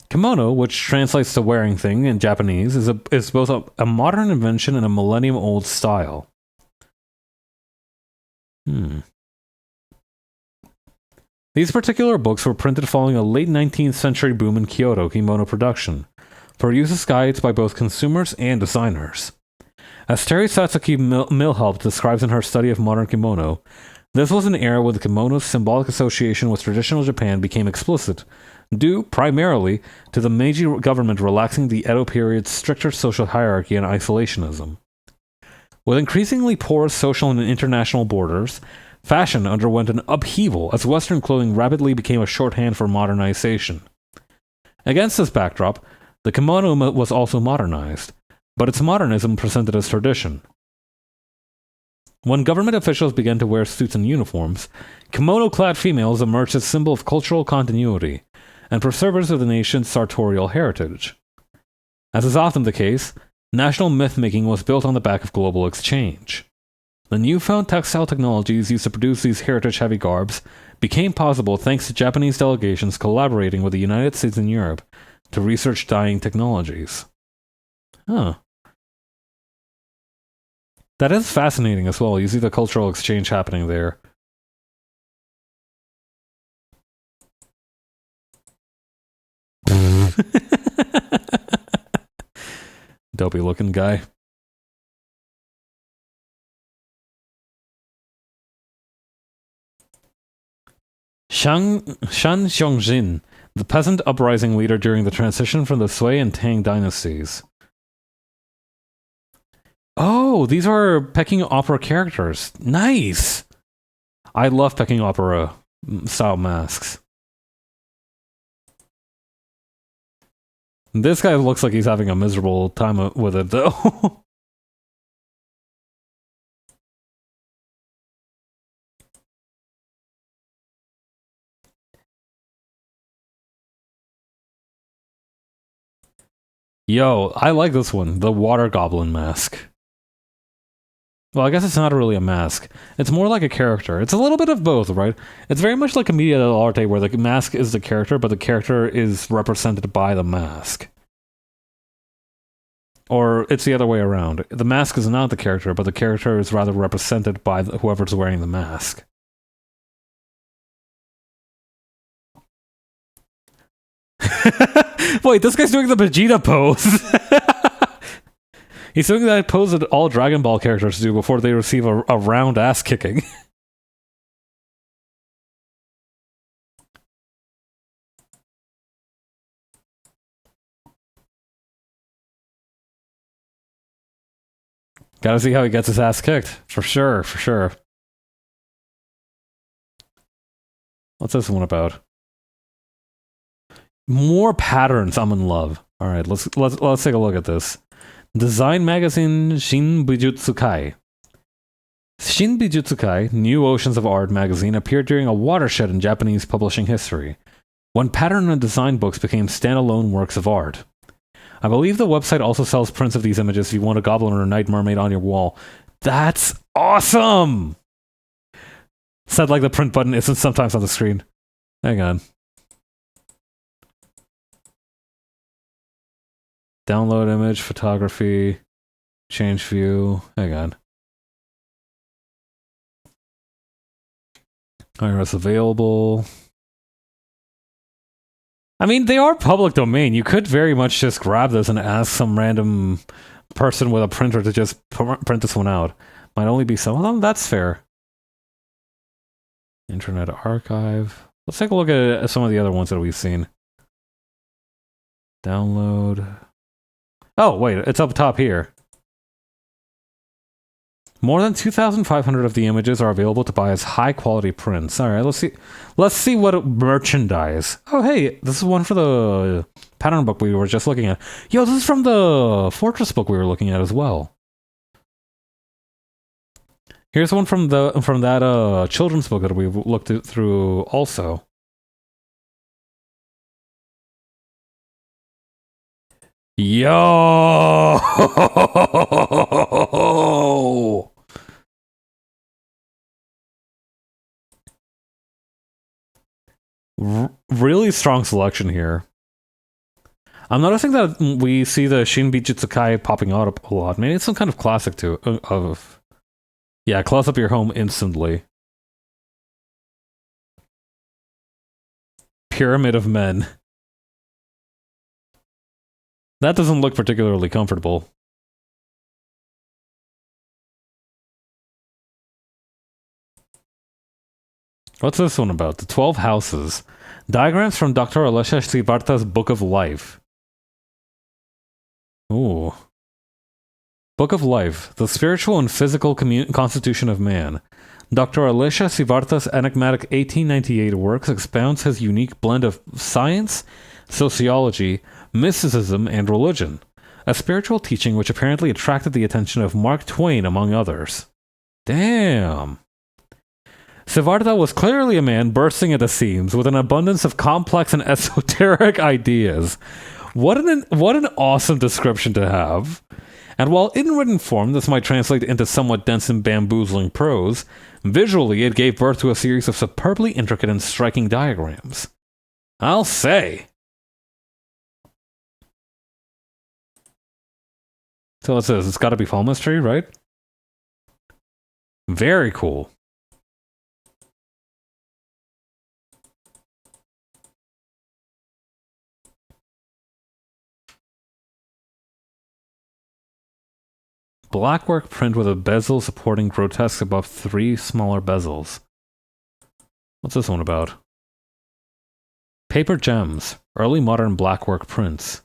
Kimono, which translates to wearing thing in Japanese, is both a modern invention and a millennium-old style. These particular books were printed following a late 19th century boom in Kyoto kimono production, for use as guides by both consumers and designers. As Terry Satsuki Milhelp describes in her study of modern kimono, this was an era when the kimono's symbolic association with traditional Japan became explicit, due primarily to the Meiji government relaxing the Edo period's stricter social hierarchy and isolationism. With increasingly porous social and international borders, fashion underwent an upheaval as Western clothing rapidly became a shorthand for modernization. Against this backdrop, the kimono was also modernized, but its modernism presented as tradition. When government officials began to wear suits and uniforms, kimono-clad females emerged as a symbol of cultural continuity and preservers of the nation's sartorial heritage. As is often the case, national myth-making was built on the back of global exchange. The newfound textile technologies used to produce these heritage-heavy garbs became possible thanks to Japanese delegations collaborating with the United States and Europe to research dyeing technologies. Huh. That is fascinating as well. You see the cultural exchange happening there. Dopey looking guy. Shan Xiongjin, the peasant uprising leader during the transition from the Sui and Tang dynasties. Oh, these are Peking opera characters. Nice! I love Peking opera style masks. This guy looks like he's having a miserable time with it, though. Yo, I like this one. The water goblin mask. Well, I guess it's not really a mask. It's more like a character. It's a little bit of both, right? It's very much like a media dell'arte where the mask is the character, but the character is represented by the mask. Or it's the other way around. The mask is not the character, but the character is rather represented by whoever's wearing the mask. Wait, this guy's doing the Vegeta pose. He's doing that pose that all Dragon Ball characters do before they receive a round ass kicking. Gotta see how he gets his ass kicked. For sure, for sure. What's this one about? More patterns. I'm in love. All right, let's take a look at this. Design magazine Shin Bijutsukai. Shin Bijutsukai, New Oceans of Art magazine, appeared during a watershed in Japanese publishing history, when pattern and design books became standalone works of art. I believe the website also sells prints of these images if you want a goblin or a night mermaid on your wall. That's awesome! Said like the print button isn't sometimes on the screen. Hang on. Download image, photography, change view. Hang on. Iris available. I mean, they are public domain. You could very much just grab this and ask some random person with a printer to just print this one out. Might only be some of them. That's fair. Internet Archive. Let's take a look at some of the other ones that we've seen. Download. Oh, wait, it's up top here. More than 2,500 of the images are available to buy as high-quality prints. All right, let's see. Let's see what merchandise. Oh, hey, this is one for the pattern book we were just looking at. Yo, this is from the Fortress book we were looking at as well. Here's one from that children's book that we've looked through also. Yo! Really strong selection here. I'm noticing that we see the Shin Bijutsukai popping out a lot. Maybe it's some kind of classic too. Yeah, close up your home instantly. Pyramid of Men. That doesn't look particularly comfortable. What's this one about? The 12 Houses. Diagrams from Dr. Alesha Sivarta's Book of Life. Ooh. Book of Life. The Spiritual and Physical Constitution of Man. Dr. Alesha Sivarta's enigmatic 1898 works expounds his unique blend of science, sociology, mysticism, and religion. A spiritual teaching which apparently attracted the attention of Mark Twain, among others. Damn. Sivarta was clearly a man bursting at the seams with an abundance of complex and esoteric ideas. What an awesome description to have. And while in written form this might translate into somewhat dense and bamboozling prose, visually it gave birth to a series of superbly intricate and striking diagrams. I'll say. So it says it's got to be palmistry, right? Very cool. Blackwork print with a bezel supporting grotesque above 3 smaller bezels. What's this one about? Paper gems. Early modern blackwork prints.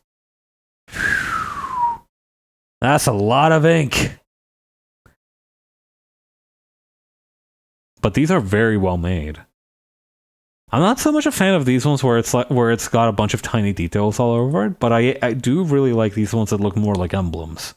That's a lot of ink. But these are very well made. I'm not so much a fan of these ones where it's got a bunch of tiny details all over it, but I do really like these ones that look more like emblems.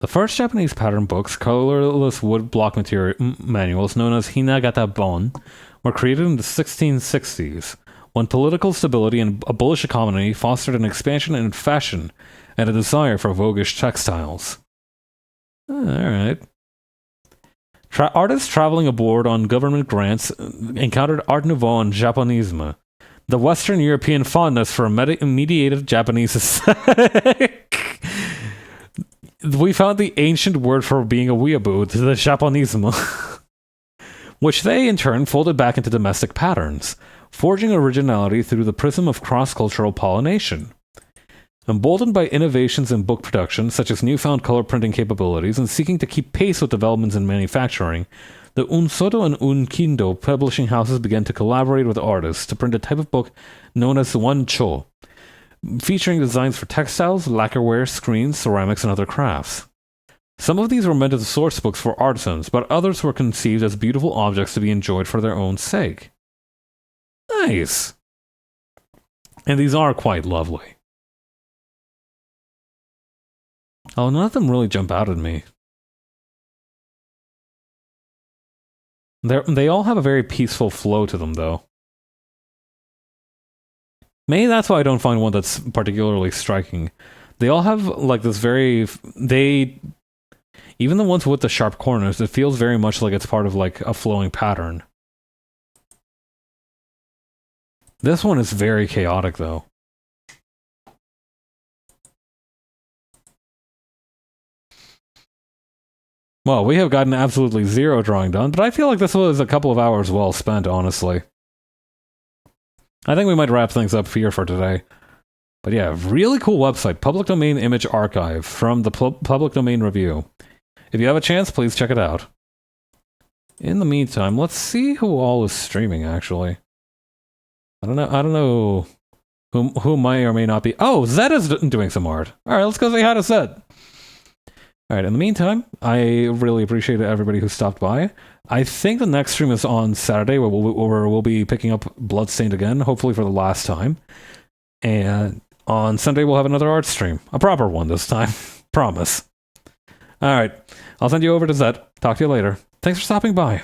The first Japanese pattern books, colorless wood block material manuals known as Hinagata Bon, were created in the 1660s, when political stability and a bullish economy fostered an expansion in fashion and a desire for voguish textiles. Alright. Artists traveling aboard on government grants encountered Art Nouveau and Japonisme, the Western European fondness for a mediated Japanese aesthetic. We found the ancient word for being a weeaboo, the Japonisme, which they in turn folded back into domestic patterns, forging originality through the prism of cross-cultural pollination. Emboldened by innovations in book production, such as newfound color printing capabilities, and seeking to keep pace with developments in manufacturing, the Unsoto and Unkindo publishing houses began to collaborate with artists to print a type of book known as Wancho, featuring designs for textiles, lacquerware, screens, ceramics, and other crafts. Some of these were meant as source books for artisans, but others were conceived as beautiful objects to be enjoyed for their own sake. Nice! And these are quite lovely. Oh, none of them really jump out at me. They all have a very peaceful flow to them, though. Maybe that's why I don't find one that's particularly striking. They all have, like, this very... Even the ones with the sharp corners, it feels very much like it's part of, like, a flowing pattern. This one is very chaotic, though. Well, we have gotten absolutely zero drawing done, but I feel like this was a couple of hours well spent, honestly. I think we might wrap things up here for today. But yeah, really cool website, Public Domain Image Archive, from the Public Domain Review. If you have a chance, please check it out. In the meantime, let's see who all is streaming, actually. I don't know who may or may not be... Oh, Zed is doing some art. Alright, let's go say hi to Zed. Alright, in the meantime, I really appreciate everybody who stopped by. I think the next stream is on Saturday, where we'll be picking up Bloodstained again, hopefully for the last time. And on Sunday, we'll have another art stream. A proper one this time. Promise. Alright, I'll send you over to Zed. Talk to you later. Thanks for stopping by.